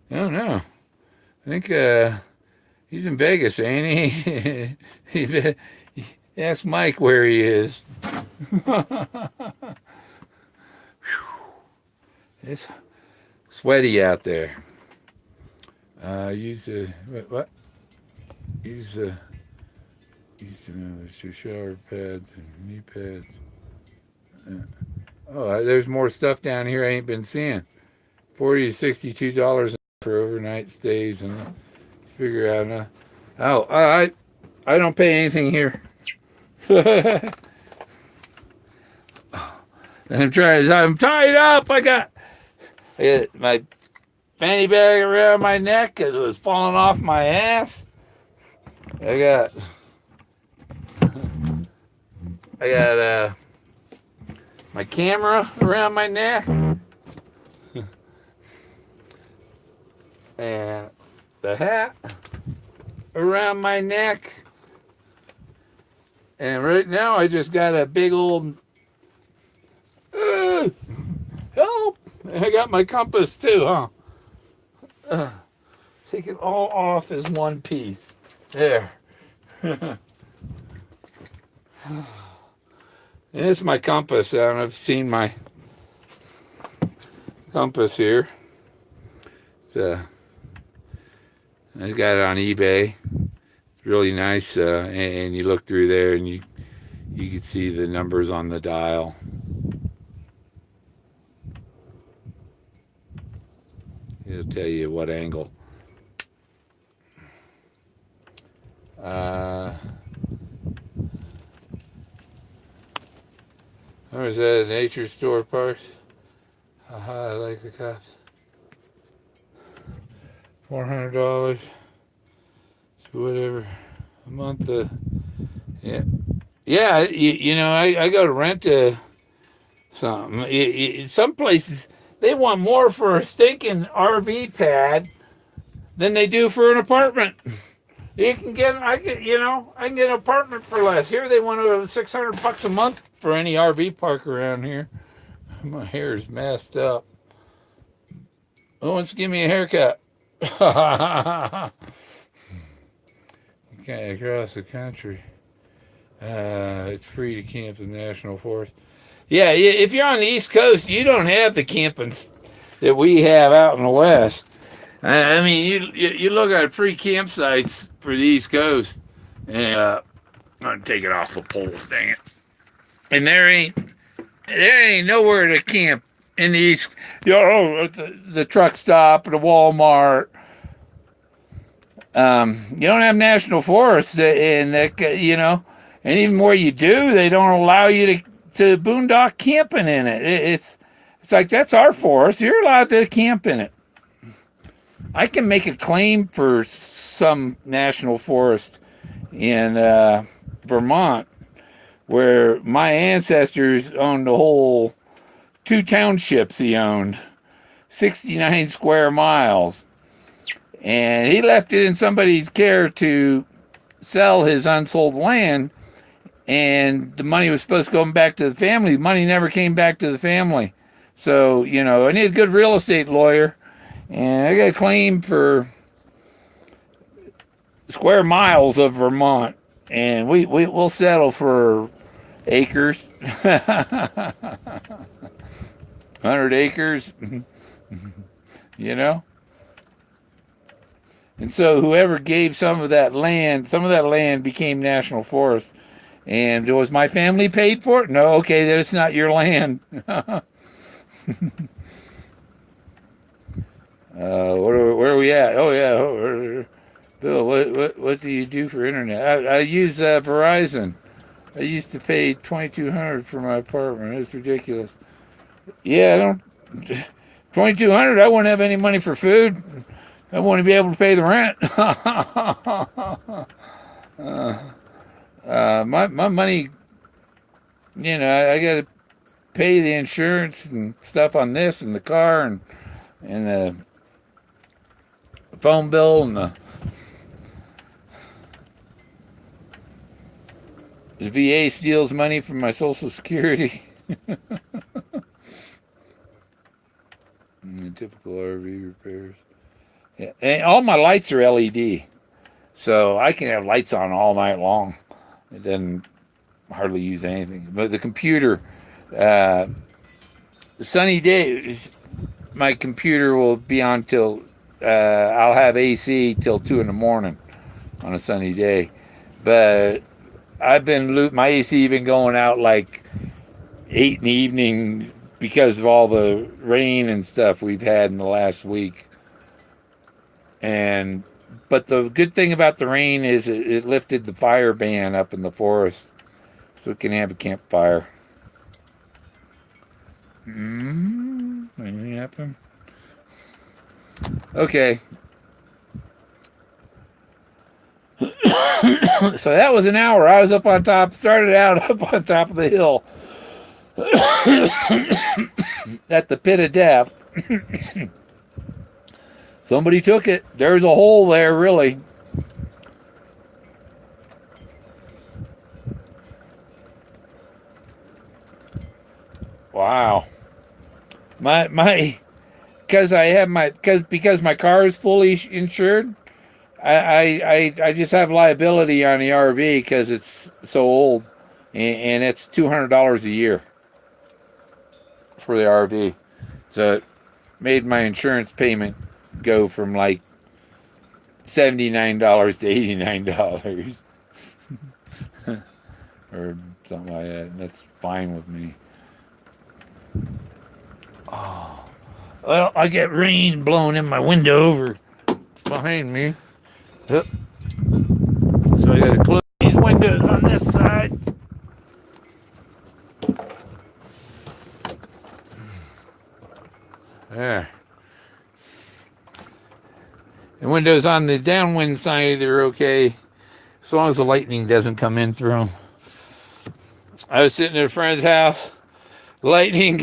don't know. I think he's in Vegas, ain't he? Ask Mike where he is. It's sweaty out there. Use the what? Use the shower pads and knee pads. Oh, there's more stuff down here I ain't been seeing. $40 to $62 for overnight stays, and figure out. Oh, I don't pay anything here. I'm tied up. I got my fanny bag around my neck because it was falling off my ass. I got my camera around my neck and the hat around my neck. And right now I just got a big old help. I got my compass too, huh? Take it all off as one piece. There. This is my compass. I don't know if you've seen my compass here. It's I got it on eBay. It's really nice, and you look through there and you can see the numbers on the dial. It'll tell you what angle. Or is that a nature store parks? I like the cops. $400, whatever, a month. Yeah. You know, I go to rent something. Some places they want more for a stinking RV pad than they do for an apartment. I can get an apartment for less. Here they want $600 a month for any RV park around here. My hair is messed up. Who wants to give me a haircut? Okay, across the country. It's free to camp in the National Forest. Yeah, if you're on the East Coast, you don't have the camping that we have out in the West. I mean, you look at free campsites for the East Coast, and I'm gonna take it off the poles, dang it. And there ain't nowhere to camp in the East. The truck stop, the Walmart. You don't have national forests, and and even where you do, they don't allow you to boondock camping in it. It's like that's our forest. You're allowed to camp in it. I can make a claim for some national forest in Vermont, where my ancestors owned the whole 2 townships. He owned 69 square miles, and he left it in somebody's care to sell his unsold land, and the money was supposed to go back to the family. The money never came back to the family. So, I need a good real estate lawyer, and I got a claim for square miles of Vermont, and we'll settle for acres. 100 acres, And so whoever gave some of that land became national forest. And was my family paid for it? No, okay, that's not your land. Where are we at? Oh yeah, Bill, what do you do for internet? I use Verizon. I used to pay $2,200 for my apartment. It's ridiculous. Yeah, I don't. $2,200. I wouldn't have any money for food. I wouldn't be able to pay the rent. My money. I got to pay the insurance and stuff on this and the car and and the phone bill and the VA steals money from my Social Security. Typical RV repairs. Yeah. And all my lights are LED, so I can have lights on all night long. It doesn't hardly use anything. But the computer, sunny days, my computer will be on till I'll have AC till 2 in the morning on a sunny day. But I've been my AC been going out like 8 in the evening because of all the rain and stuff we've had in the last week. But the good thing about the rain is it lifted the fire ban up in the forest, so we can have a campfire. Anything happen? Okay. So that was an hour. I was up on top, started out up on top of the hill at the pit of death. Somebody took it. There's a hole there, really. Wow. Because my car is fully insured, I just have liability on the RV because it's so old, and it's $200 a year for the RV. So it made my insurance payment go from like $79 to $89 or something like that. And that's fine with me. Oh, well, I get rain blowing in my window over behind me. Yep. So I gotta close these windows on this side. There. The windows on the downwind side, they're okay, as long as the lightning doesn't come in through them. I was sitting at a friend's house, lightning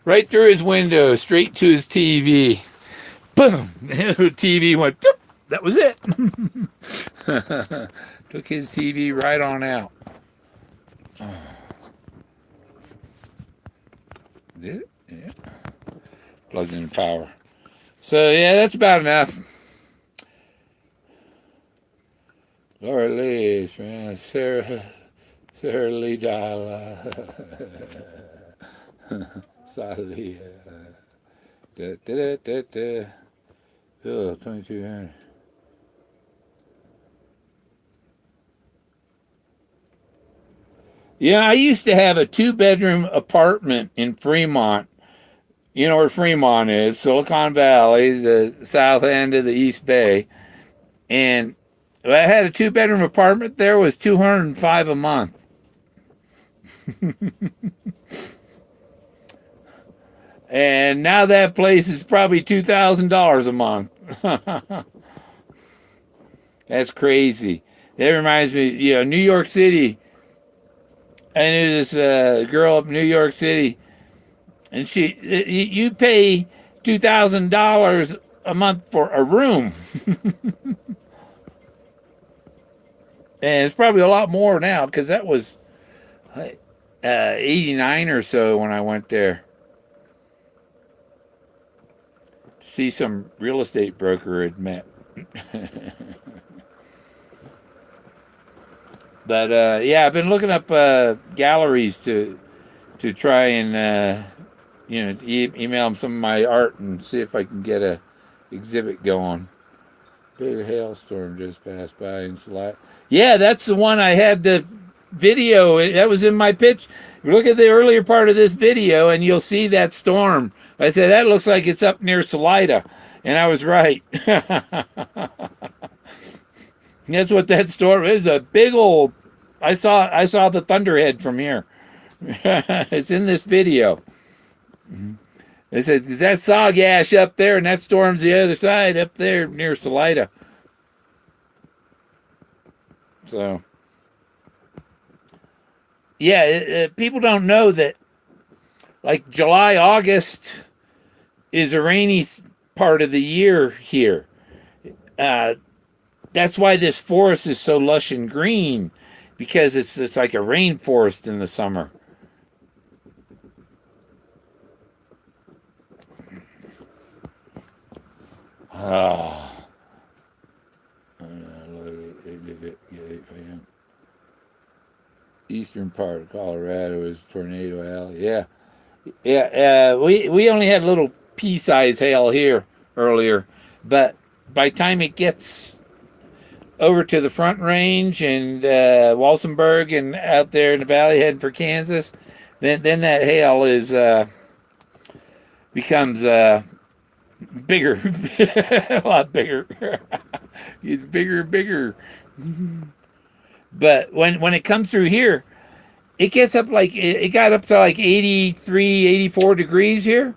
right through his window, straight to his TV. Boom! The TV went, doop. That was it. Took his TV right on out. Oh. Did it? Yeah. Plugged in the power. So, yeah, that's about enough. Laura Lee, Sarah Lee Dalla. Sally. Oh, 2200. Yeah, I used to have a 2-bedroom apartment in Fremont. You know where Fremont is, Silicon Valley, the south end of the East Bay. And I had a 2-bedroom apartment there, was $205 a month. And now that place is probably $2,000 a month. That's crazy. That reminds me, New York City. I knew this girl up in New York City, and you pay $2,000 a month for a room. And it's probably a lot more now because that was 89 or so when I went there. See some real estate broker had met. But yeah, I've been looking up galleries to try and email them some of my art and see if I can get a exhibit going. Big hailstorm just passed by in Salida. Yeah, that's the one I had the video. That was in my pitch. Look at the earlier part of this video, and you'll see that storm. I said that looks like it's up near Salida, and I was right. That's what that storm is. A big old. I saw the thunderhead from here. It's in this video. They said, "Is that Sawgash up there, and that storm's the other side up there near Salida." So, yeah, people don't know that. Like July, August is a rainy part of the year here. That's why this forest is so lush and green, because it's like a rainforest in the summer. Eastern part of Colorado is Tornado Alley. Yeah, yeah. We only had little pea-sized hail here earlier, but by the time it gets over to the Front Range and Walsenburg and out there in the valley heading for Kansas, then that hail is becomes bigger, a lot bigger. It's bigger and bigger. But when it comes through here, it gets up it got up to like 83, 84 degrees here.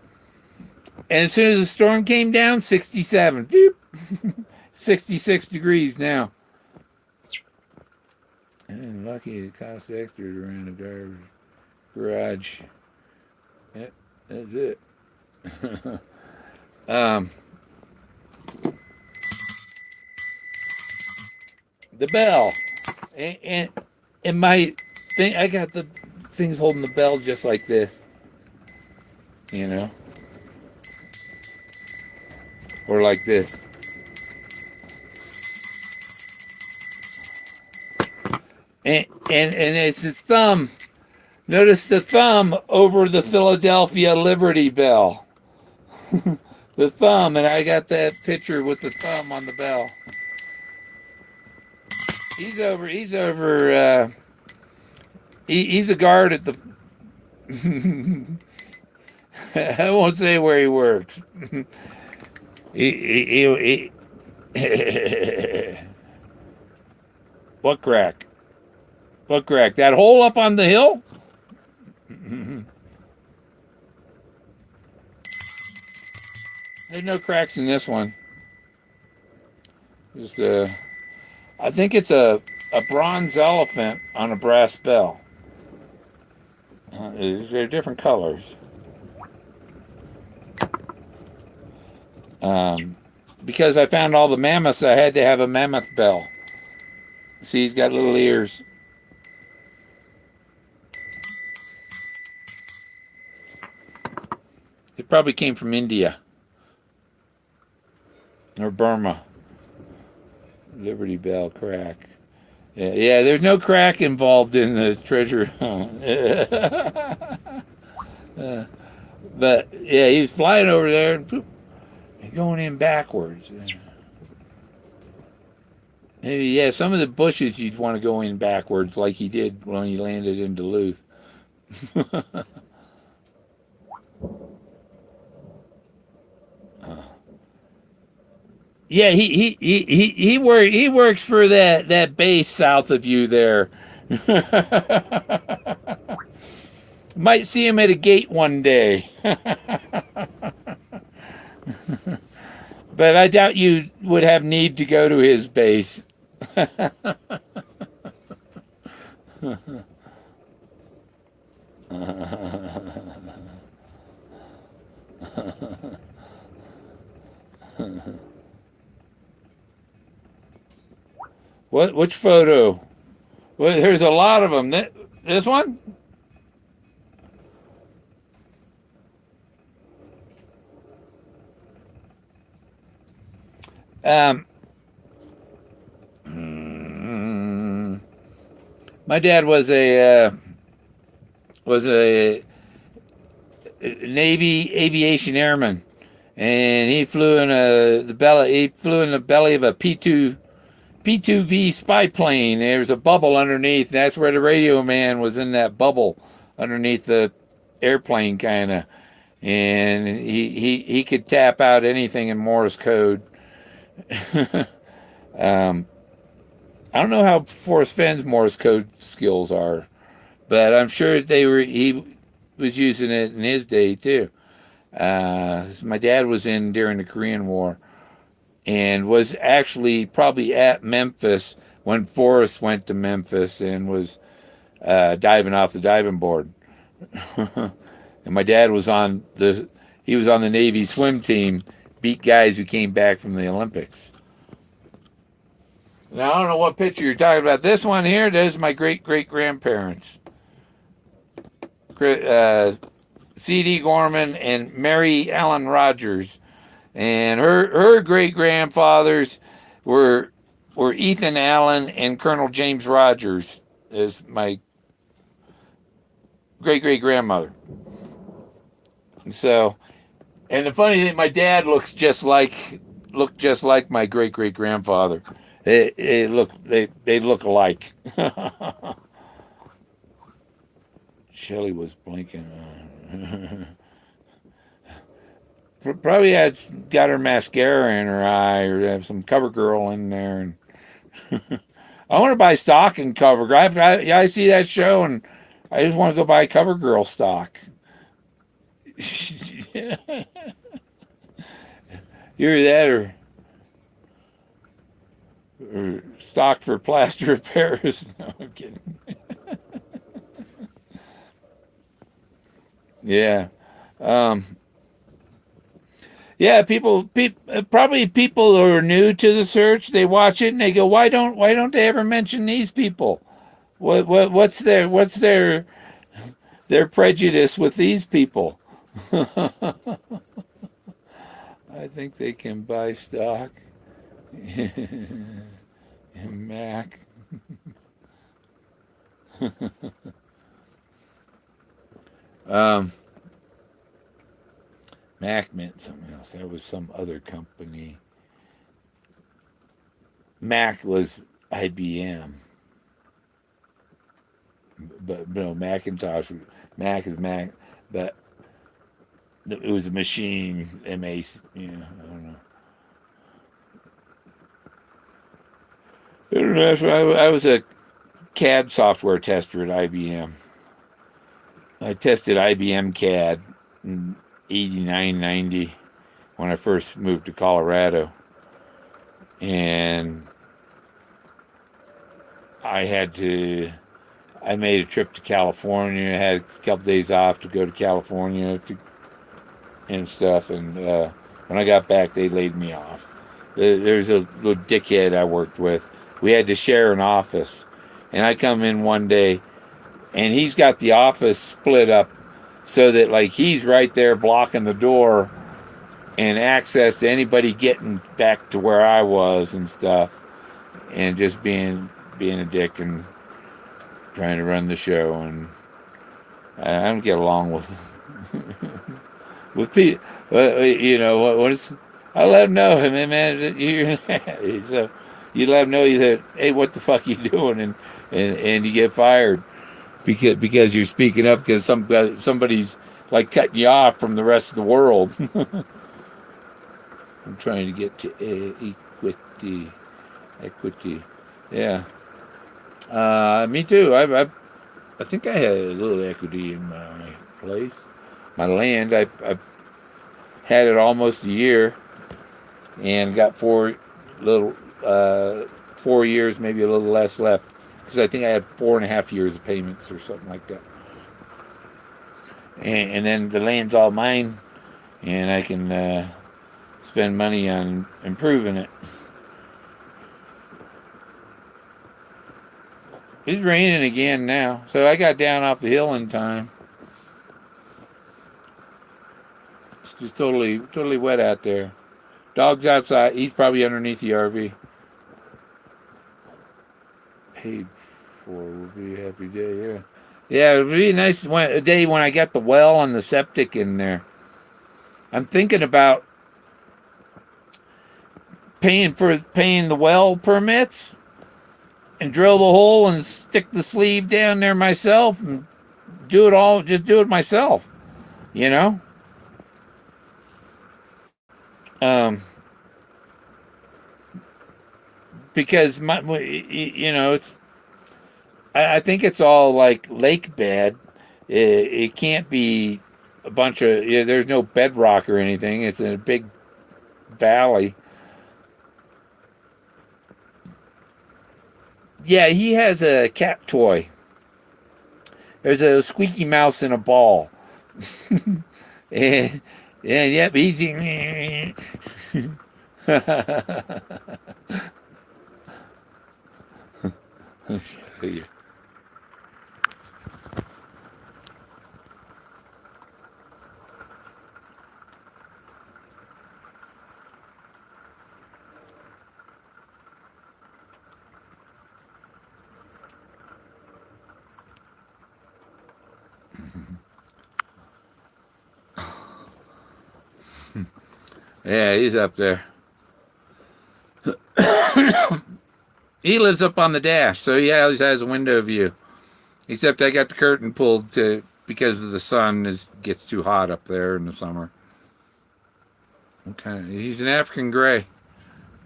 And as soon as the storm came down, 67. Boop. 66 degrees now. And lucky it cost extra to rent a garbage garage. That's it. The bell. And my thing, I got the things holding the bell just like this. You know? Or like this. And it's his thumb. Notice the thumb over the Philadelphia Liberty Bell. The thumb, and I got that picture with the thumb on the bell. He's a guard at the I won't say where he works. he What crack? What crack? That hole up on the hill? There's no cracks in this one. Just I think it's a bronze elephant on a brass bell. They're different colors. Because I found all the mammoths, I had to have a mammoth bell. See, he's got little ears. It probably came from India or Burma. Liberty Bell crack. Yeah, there's no crack involved in the treasure hunt. But yeah, he was flying over there and poop, going in backwards. Maybe, yeah, some of the bushes you'd want to go in backwards like he did when he landed in Duluth. Yeah, he works for that base south of you there. Might see him at a gate one day. But I doubt you would have need to go to his base. Which photo? Well, there's a lot of them. This one? My dad was a Navy aviation airman, and he flew in the belly of a P2V spy plane. There was a bubble underneath. That's where the radio man was, in that bubble underneath the airplane, kind of. And he could tap out anything in Morse code. I don't know how Forrest Fenn's Morse code skills are, but I'm sure he was using it in his day too. My dad was in during the Korean War, and was actually probably at Memphis when Forrest went to Memphis and was diving off the diving board. And my dad was he was on the Navy swim team, beat guys who came back from the Olympics. Now, I don't know what picture you're talking about. This one here, there's my great-great-grandparents. C.D. Gorman and Mary Ellen Rogers. And her great-grandfathers were Ethan Allen and Colonel James Rogers as my great-great-grandmother. So, and the funny thing, my dad looked just like my great-great-grandfather. They look alike. Shelly was blinking. Probably got her mascara in her eye, or have some CoverGirl in there. And I want to buy stock in CoverGirl. I see that show, and I just want to go buy CoverGirl stock. Either that or stock for plaster of Paris. No, I'm kidding. Yeah. Yeah, probably people who are new to the search, they watch it and they go, why don't they ever mention these people? What's their prejudice with these people? I think they can buy stock in Mac. Mac meant something else. That was some other company. Mac was IBM. But no, Macintosh. Mac is Mac. But it was a machine. MA. You know, I don't know. I was a CAD software tester at IBM. I tested IBM CAD in 89, 90 when I first moved to Colorado. And I made a trip to California. I had a couple days off to go to California and stuff. And when I got back, they laid me off. There's a little dickhead I worked with. We had to share an office. And I come in one day, and he's got the office split up so that, like, he's right there blocking the door and access to anybody getting back to where I was and stuff, and just being a dick and trying to run the show. And I don't get along with people. You know what is? I let him know, hey man, so you let him know that, hey, what the fuck you doing, and you get fired because you're speaking up because somebody's like cutting you off from the rest of the world. I'm trying to get to equity. Yeah. Me too. I think I had a little equity in my place, my land. I've had it almost a year, and got 4 years, maybe a little less left, because I think I had 4.5 years of payments or something like that. And then the land's all mine, and I can spend money on improving it. It's raining again now, so I got down off the hill in time. It's just totally wet out there. Dog's outside. He's probably underneath the RV. Paid for will be a happy day, yeah. Yeah, it would be a nice day when I got the well and the septic in there. I'm thinking about paying the well permits and drill the hole and stick the sleeve down there myself and do it myself, you know? Because I think it's all like lake bed. It can't be a bunch of, there's no bedrock or anything. It's in a big valley. Yeah, he has a cat toy. There's a squeaky mouse in a ball. and Yeah, yep, easy. Yeah, he's up there. He lives up on the dash, so he always has a window view. Except I got the curtain pulled to because the sun gets too hot up there in the summer. Okay, he's an African gray,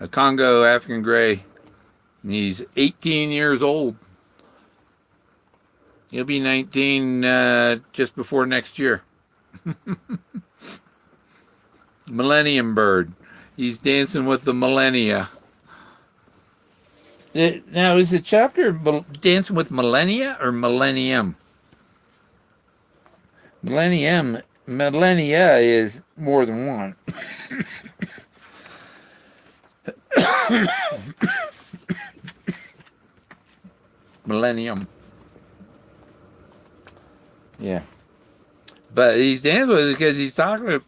a Congo African gray. He's 18 years old. He'll be 19 just before next year. Millennium bird. He's dancing with the millennia. Now, is the chapter Dancing with Millennia or Millennium? Millennia is more than one. Millennium. Yeah. But he's dancing with it because he's talking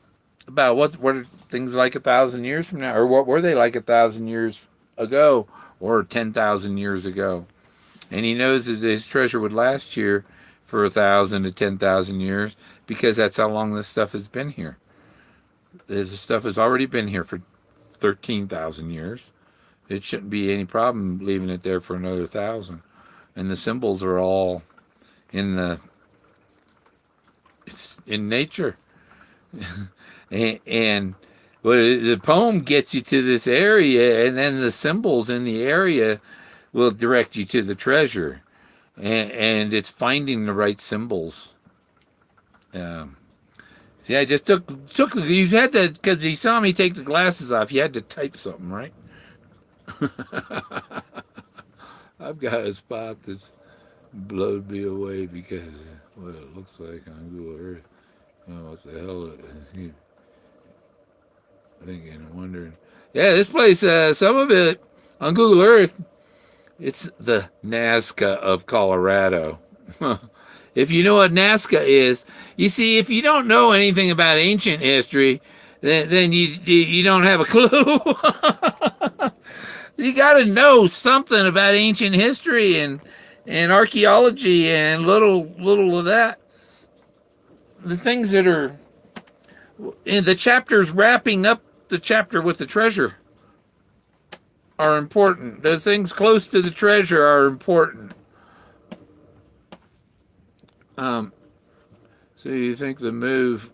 about what are things like 1,000 years from now, or what were they like 1,000 years ago, or 10,000 years ago. And he knows that his treasure would last here for 1,000 to 10,000 years because that's how long this stuff has been here. This stuff has already been here for 13,000 years. It shouldn't be any problem leaving it there for another 1,000. And the symbols are all in it's in nature. and well, the poem gets you to this area, and then the symbols in the area will direct you to the treasure. And it's finding the right symbols. Um, See, I just took you had to because he saw me take the glasses off. You had to type something, right? I've got a spot that's blowed me away because of what it looks like on Google Earth. Oh, what the hell? Thinking and wondering. Yeah, this place. Some of it on Google Earth. It's the Nazca of Colorado. If you know what Nazca is, you see, if you don't know anything about ancient history, then you don't have a clue. You got to know something about ancient history and archaeology and little of that. The things that are in the chapters wrapping up the chapter with the treasure are important. Those things close to the treasure are important. So you think the move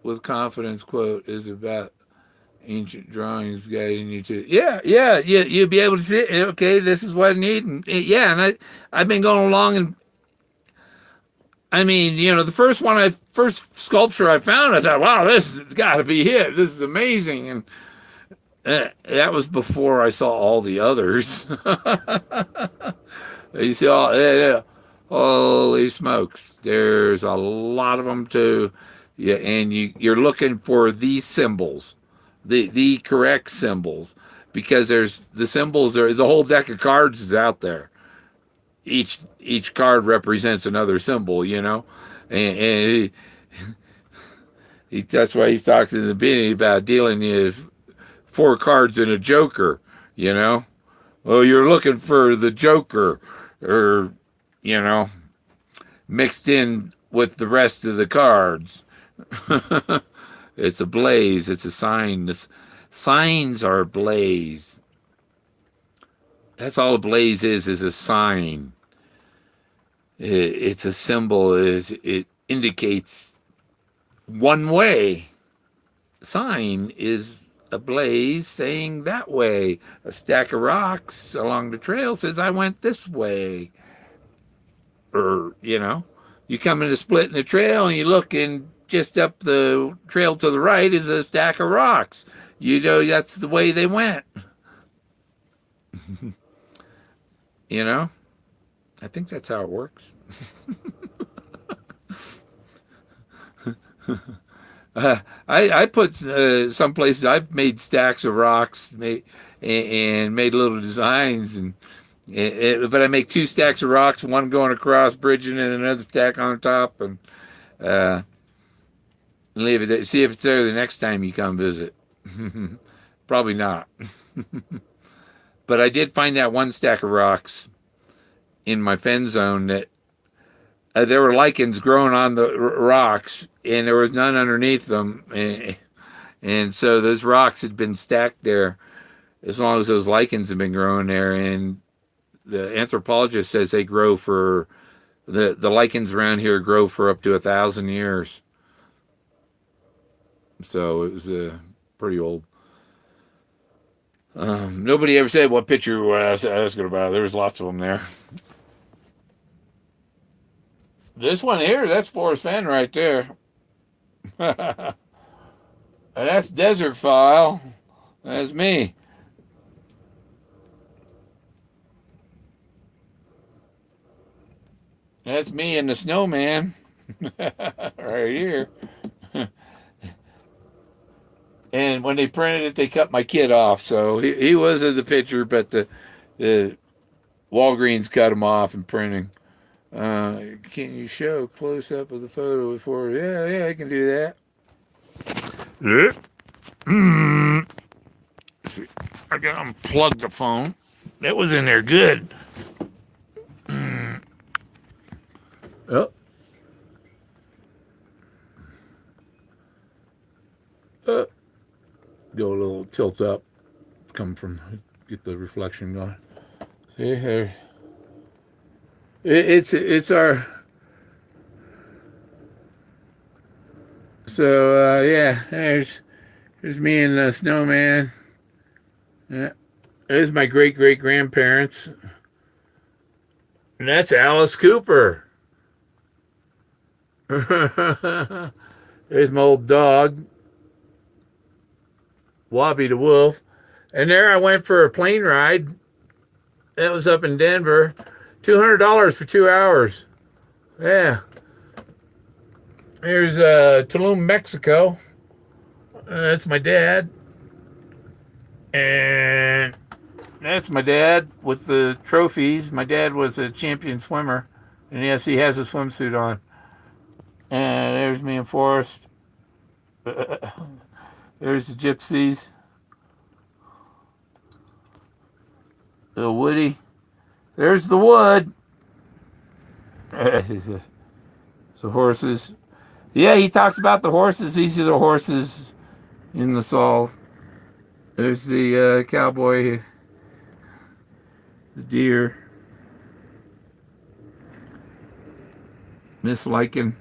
with confidence quote is about ancient drawings guiding you to you'll be able to see it. Okay, this is what I need. And I've been going along, and I mean, the first sculpture I found, I thought, wow, this has got to be it. This is amazing. And that was before I saw all the others. You see all, yeah. Holy smokes, there's a lot of them too. Yeah, and you're looking for these symbols, the correct symbols, because there's the symbols are the whole deck of cards is out there. Each card represents another symbol, and that's why he's talking in the beginning about dealing with 4 cards and a joker. Well, you're looking for the joker, or mixed in with the rest of the cards. It's a blaze. It's a sign. Signs are a blaze. That's all a blaze is a sign. It's a symbol. It indicates one way. Sign is a blaze saying that way. A stack of rocks along the trail says I went this way. Or, you come in a split in the trail and you look, and just up the trail to the right is a stack of rocks. That's the way they went. I think that's how it works. I put some places I've made stacks of rocks, and made little designs, and but I make two stacks of rocks, one going across, bridging, and another stack on top, and uh, leave it. See if it's there the next time you come visit. Probably not. But I did find that one stack of rocks in my fen zone that there were lichens growing on the rocks, and there was none underneath them, and so those rocks had been stacked there as long as those lichens have been growing there. And the anthropologist says they grow for the lichens around here grow for up to 1,000 years. So it was pretty old. Nobody ever said what picture I was asking about. There was lots of them there. This one here, that's Forrest Fenn right there. And that's Desert File. That's me. That's me and the snowman. Right here. And when they printed it, they cut my kid off. So he was in the picture, but the Walgreens cut him off in printing. Can you show a close up of the photo before? Yeah, I can do that. Yeah. See, I got to unplug the phone. That was in there good. Oh. Go a little tilt up. Come from get the reflection going. See there. It's our. So yeah, there's me and the snowman. Yeah, there's my great grandparents, and that's Alice Cooper. There's my old dog, Wobby the wolf, and there I went for a plane ride. That was up in Denver. $200 for 2 hours. Yeah. There's Tulum, Mexico. That's my dad. And that's my dad with the trophies. My dad was a champion swimmer. And yes, he has a swimsuit on. And there's me and Forrest. There's the gypsies. The Woody. There's the wood. So horses. Yeah, he talks about the horses. These are the horses in the Salt. There's the cowboy, the deer, Miss Lichen.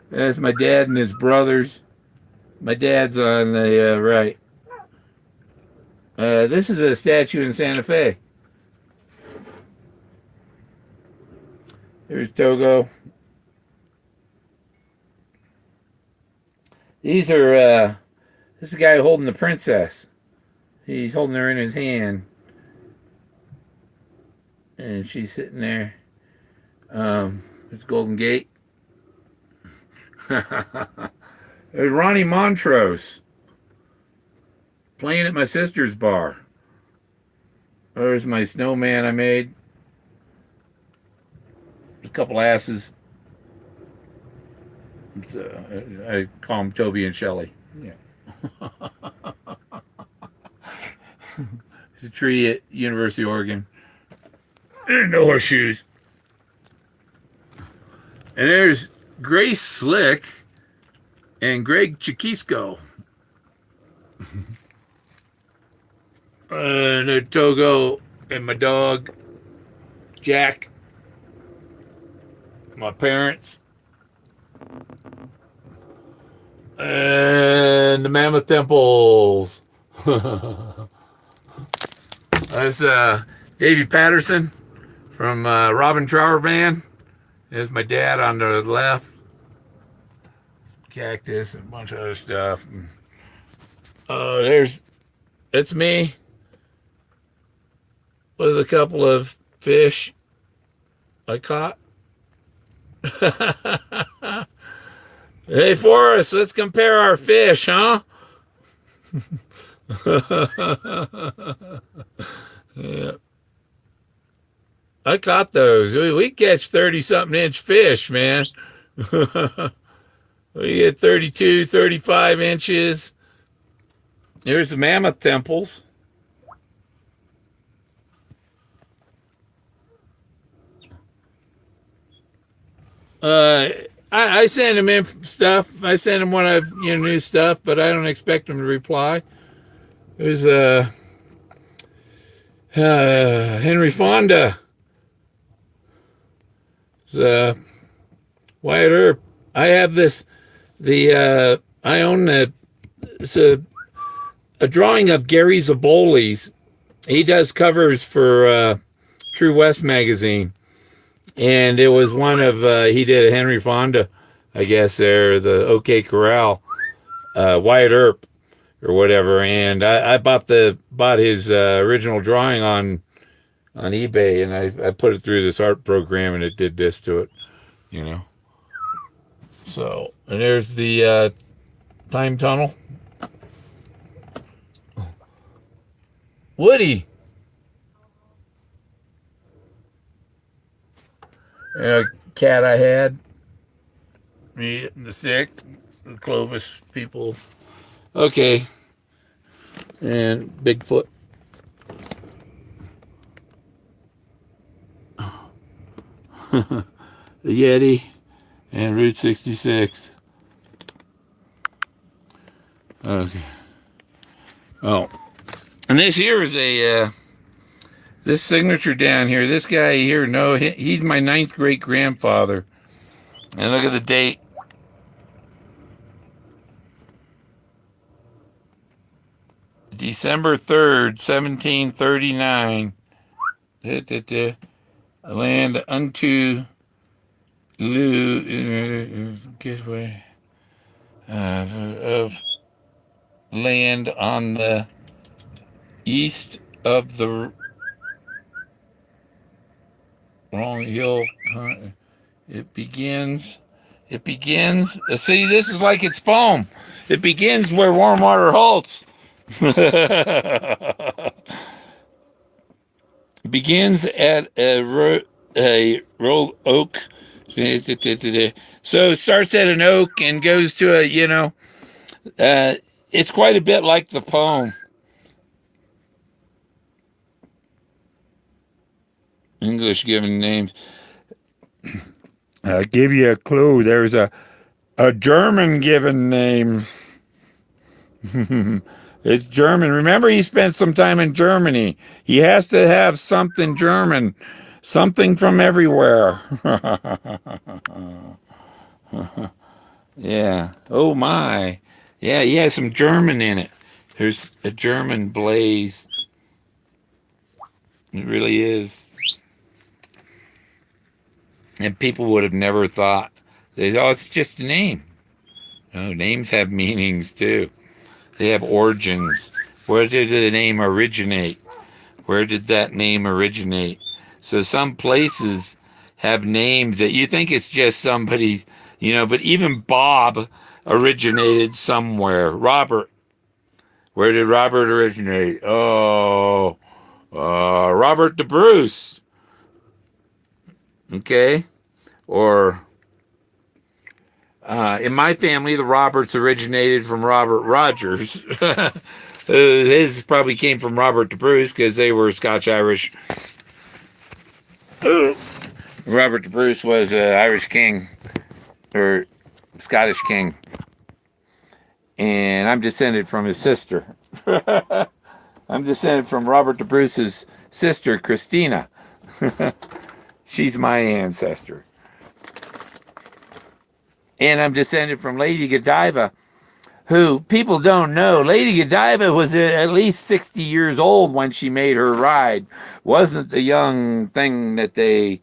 That's my dad and his brothers. My dad's on the right. This is a statue in Santa Fe. There's Togo. These are, this is the guy holding the princess. He's holding her in his hand. And she's sitting there. There's Golden Gate. There's Ronnie Montrose playing at my sister's bar. There's my snowman I made. A couple asses. I call them Toby and Shelley. Yeah. It's a tree at University of Oregon. And no horseshoes. And there's Grace Slick and Greg Chiquisco. And Togo and my dog, Jack. My parents. And the Mammoth Temples. That's Davey Patterson from Robin Trower Band. There's my dad on the left. Cactus and a bunch of other stuff. That's me with a couple of fish I caught. Hey, Forrest, let's compare our fish, huh? Yeah. I caught those. We catch 30-something inch fish, man. We get 32, 35 inches. Here's the mammoth temples. Uh, I send him in stuff. I send him when I've new stuff, but I don't expect him to reply. There's Henry Fonda. There's Wyatt Earp. I have this. I own it's a drawing of Gary Zaboli's. He does covers for True West magazine, and it was one of he did a Henry Fonda, I guess there the OK Corral, Wyatt Earp or whatever, and I bought his original drawing on eBay, and I put it through this art program, and it did this to it, you know. So, and there's the time tunnel. Woody. A cat I had. Me and the sick. The Clovis people. Okay. And Bigfoot. The Yeti. And Route 66. Okay. Oh. And this here is this signature down here. This guy here, no, he's my 9th great grandfather. And look at the date. December 3rd, 1739. Land unto Gateway of land on the east of the wrong hill. It begins. See, this is like its poem. It begins where warm water halts. It begins at a roll oak. So it starts at an oak and goes to it's quite a bit like the poem. English given names. I'll give you a clue. There's a German given name. It's German. Remember, he spent some time in Germany. He has to have something German. Something from everywhere. Yeah. Oh, my. Yeah, he has some German in it. There's a German blaze. It really is. And people would have never thought. Oh, it's just a name. No, names have meanings, too. They have origins. Where did the name originate? Where did that name originate? So some places have names that you think it's just somebody, but even Bob originated somewhere. Robert. Where did Robert originate? Oh, Robert the Bruce. Okay. Or in my family, the Roberts originated from Robert Rogers. His probably came from Robert the Bruce because they were Scotch-Irish. Robert the Bruce was an Irish king or Scottish king. And I'm descended from his sister. I'm descended from Robert the Bruce's sister, Christina. She's my ancestor. And I'm descended from Lady Godiva, who people don't know. Lady Godiva was at least 60 years old when she made her ride. Wasn't the young thing that they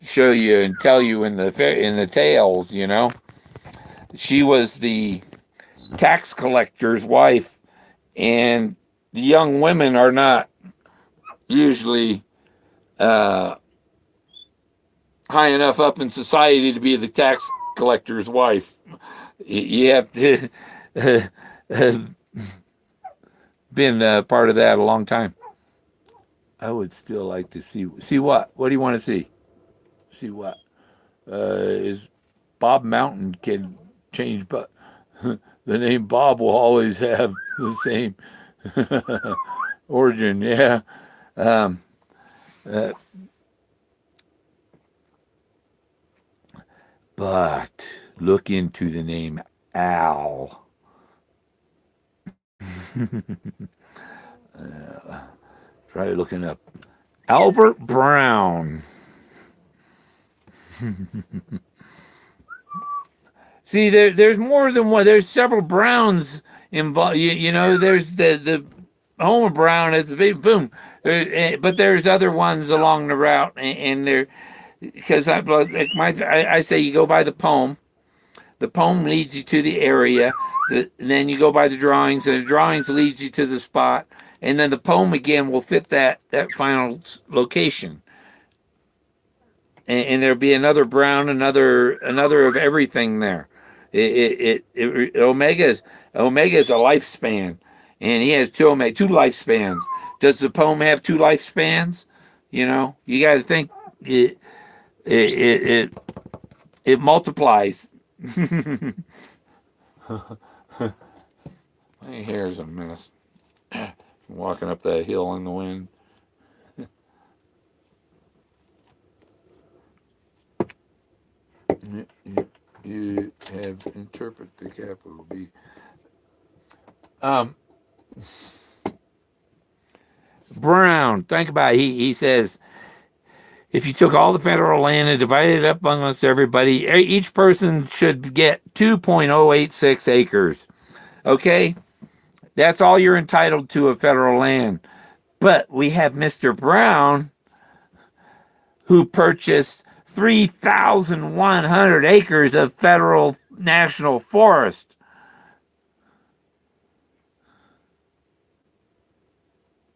show you and tell you in the tales, She was the tax collector's wife, and the young women are not usually high enough up in society to be the tax collector's wife. You have to have been part of that a long time. I would still like to see what. What do you want to see? See what? Is Bob Mountain can change, but the name Bob will always have the same origin. Yeah. Um, uh, but look into the name Al. Try looking up Albert Brown. See, there's more than one. There's several Browns involved. You know, there's the Homer Brown. It's a big boom. But there's other ones along the route, and they're because I say you go by the poem. The poem leads you to the area. Then you go by the drawings, and the drawings leads you to the spot, and then the poem again will fit that final location. And there'll be another Brown, another of everything there. Omega's a lifespan, and he has two lifespans. Does the poem have two lifespans? You know, you got to think it multiplies. My hair's a mess. Walking up that hill in the wind. You have interpret the capital B. Brown, think about it. He says, if you took all the federal land and divided it up amongst everybody, each person should get 2.086 acres. Okay? That's all you're entitled to of federal land. But we have Mr. Brown, who purchased 3,100 acres of federal national forest.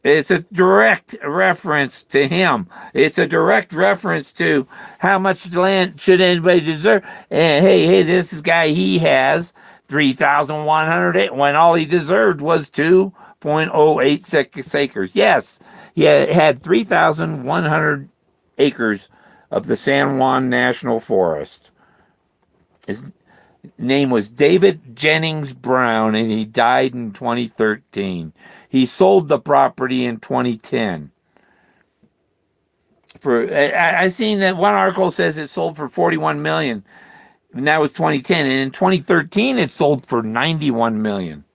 It's a direct reference to him. It's a direct reference to how much land should anybody deserve. And hey, this guy, he has 3,100 when all he deserved was 2.086 acres. Yes, he had 3,100 acres of the San Juan National Forest. His name was David Jennings Brown, and he died in 2013. He sold the property in 2010. I seen that one article says it sold for 41 million, and that was 2010. And in 2013, it sold for 91 million.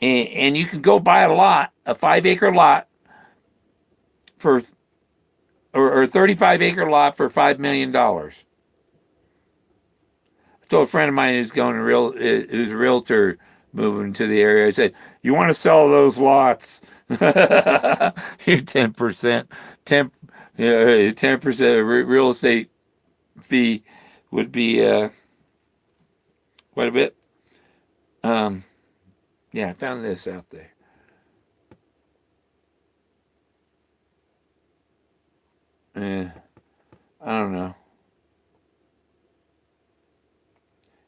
And you can go buy a lot, a 5-acre lot, for or 35-acre lot for $5 million. I told a friend of mine who's who's a realtor moving to the area. I said, "You want to sell those lots? You're 10%, 10% real estate fee would be quite a bit." Yeah, I found this out there. I don't know.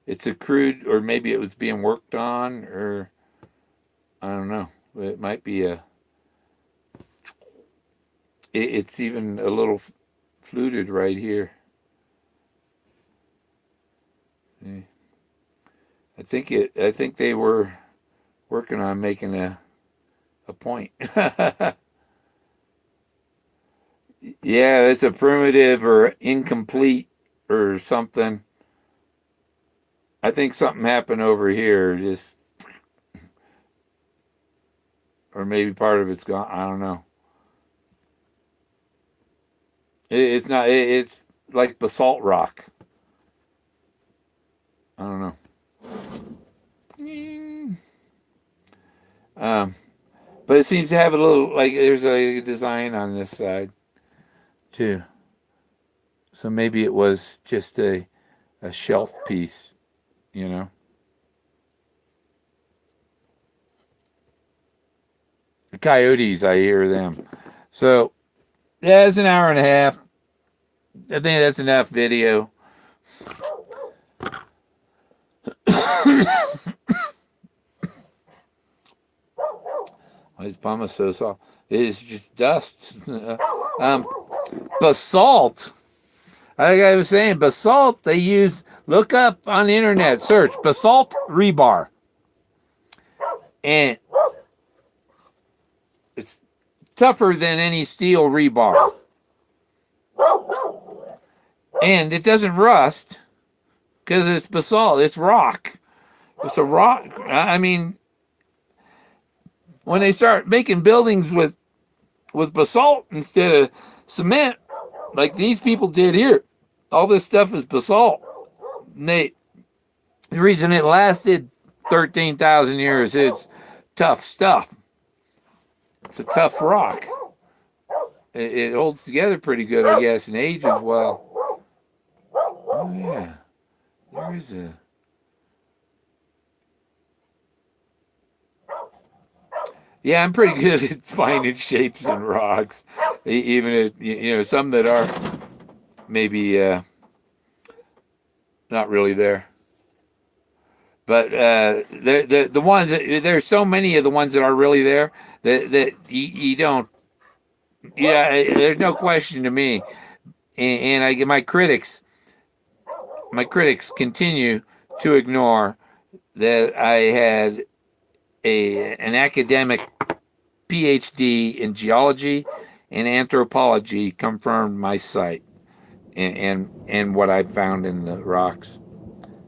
It's a crude, or maybe it was being worked on, or I don't know. It might be it's even a little fluted right here. See? I think they were working on making a point. Yeah, it's a primitive or incomplete or something. I think something happened over here, just or maybe part of it's gone. I don't know. It's not. It's like basalt rock. I don't know. But it seems to have a little like there's a design on this side too. So maybe it was just a shelf piece, you know. The coyotes, I hear them. So yeah, it's an hour and a half. I think that's enough video. Why is Palma so soft? It's just dust. Basalt. Like I was saying, basalt, they use, look up on the internet, search basalt rebar. And it's tougher than any steel rebar. And it doesn't rust because it's basalt, it's rock. It's a rock. I mean, when they start making buildings with basalt instead of cement, like these people did here, all this stuff is basalt. And the reason it lasted 13,000 years is tough stuff. It's a tough rock. It holds together pretty good, I guess, and ages well. Oh yeah, there is a. Yeah, I'm pretty good at finding shapes in rocks, even if some that are maybe not really there. But the ones there's so many of the ones that are really there that you don't. Yeah, there's no question to me, and I get my critics continue to ignore that I had an academic PhD in geology and anthropology confirmed my site and what I found in the rocks.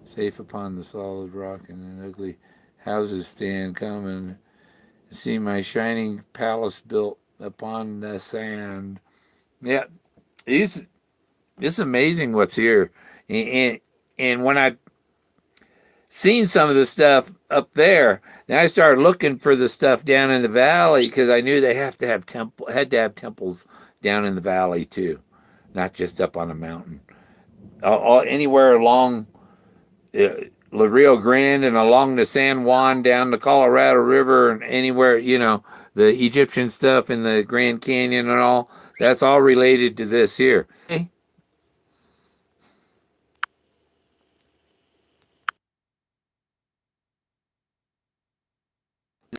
Safe upon the solid rock and an ugly houses stand, come and see my shining palace built upon the sand. Yeah, it's amazing what's here, and when I've seen some of the stuff up there, then I started looking for the stuff down in the valley because I knew they had to have temples down in the valley too, not just up on a mountain. Anywhere along the Rio Grande and along the San Juan down the Colorado River and anywhere, the Egyptian stuff in the Grand Canyon and all, that's all related to this here. Okay?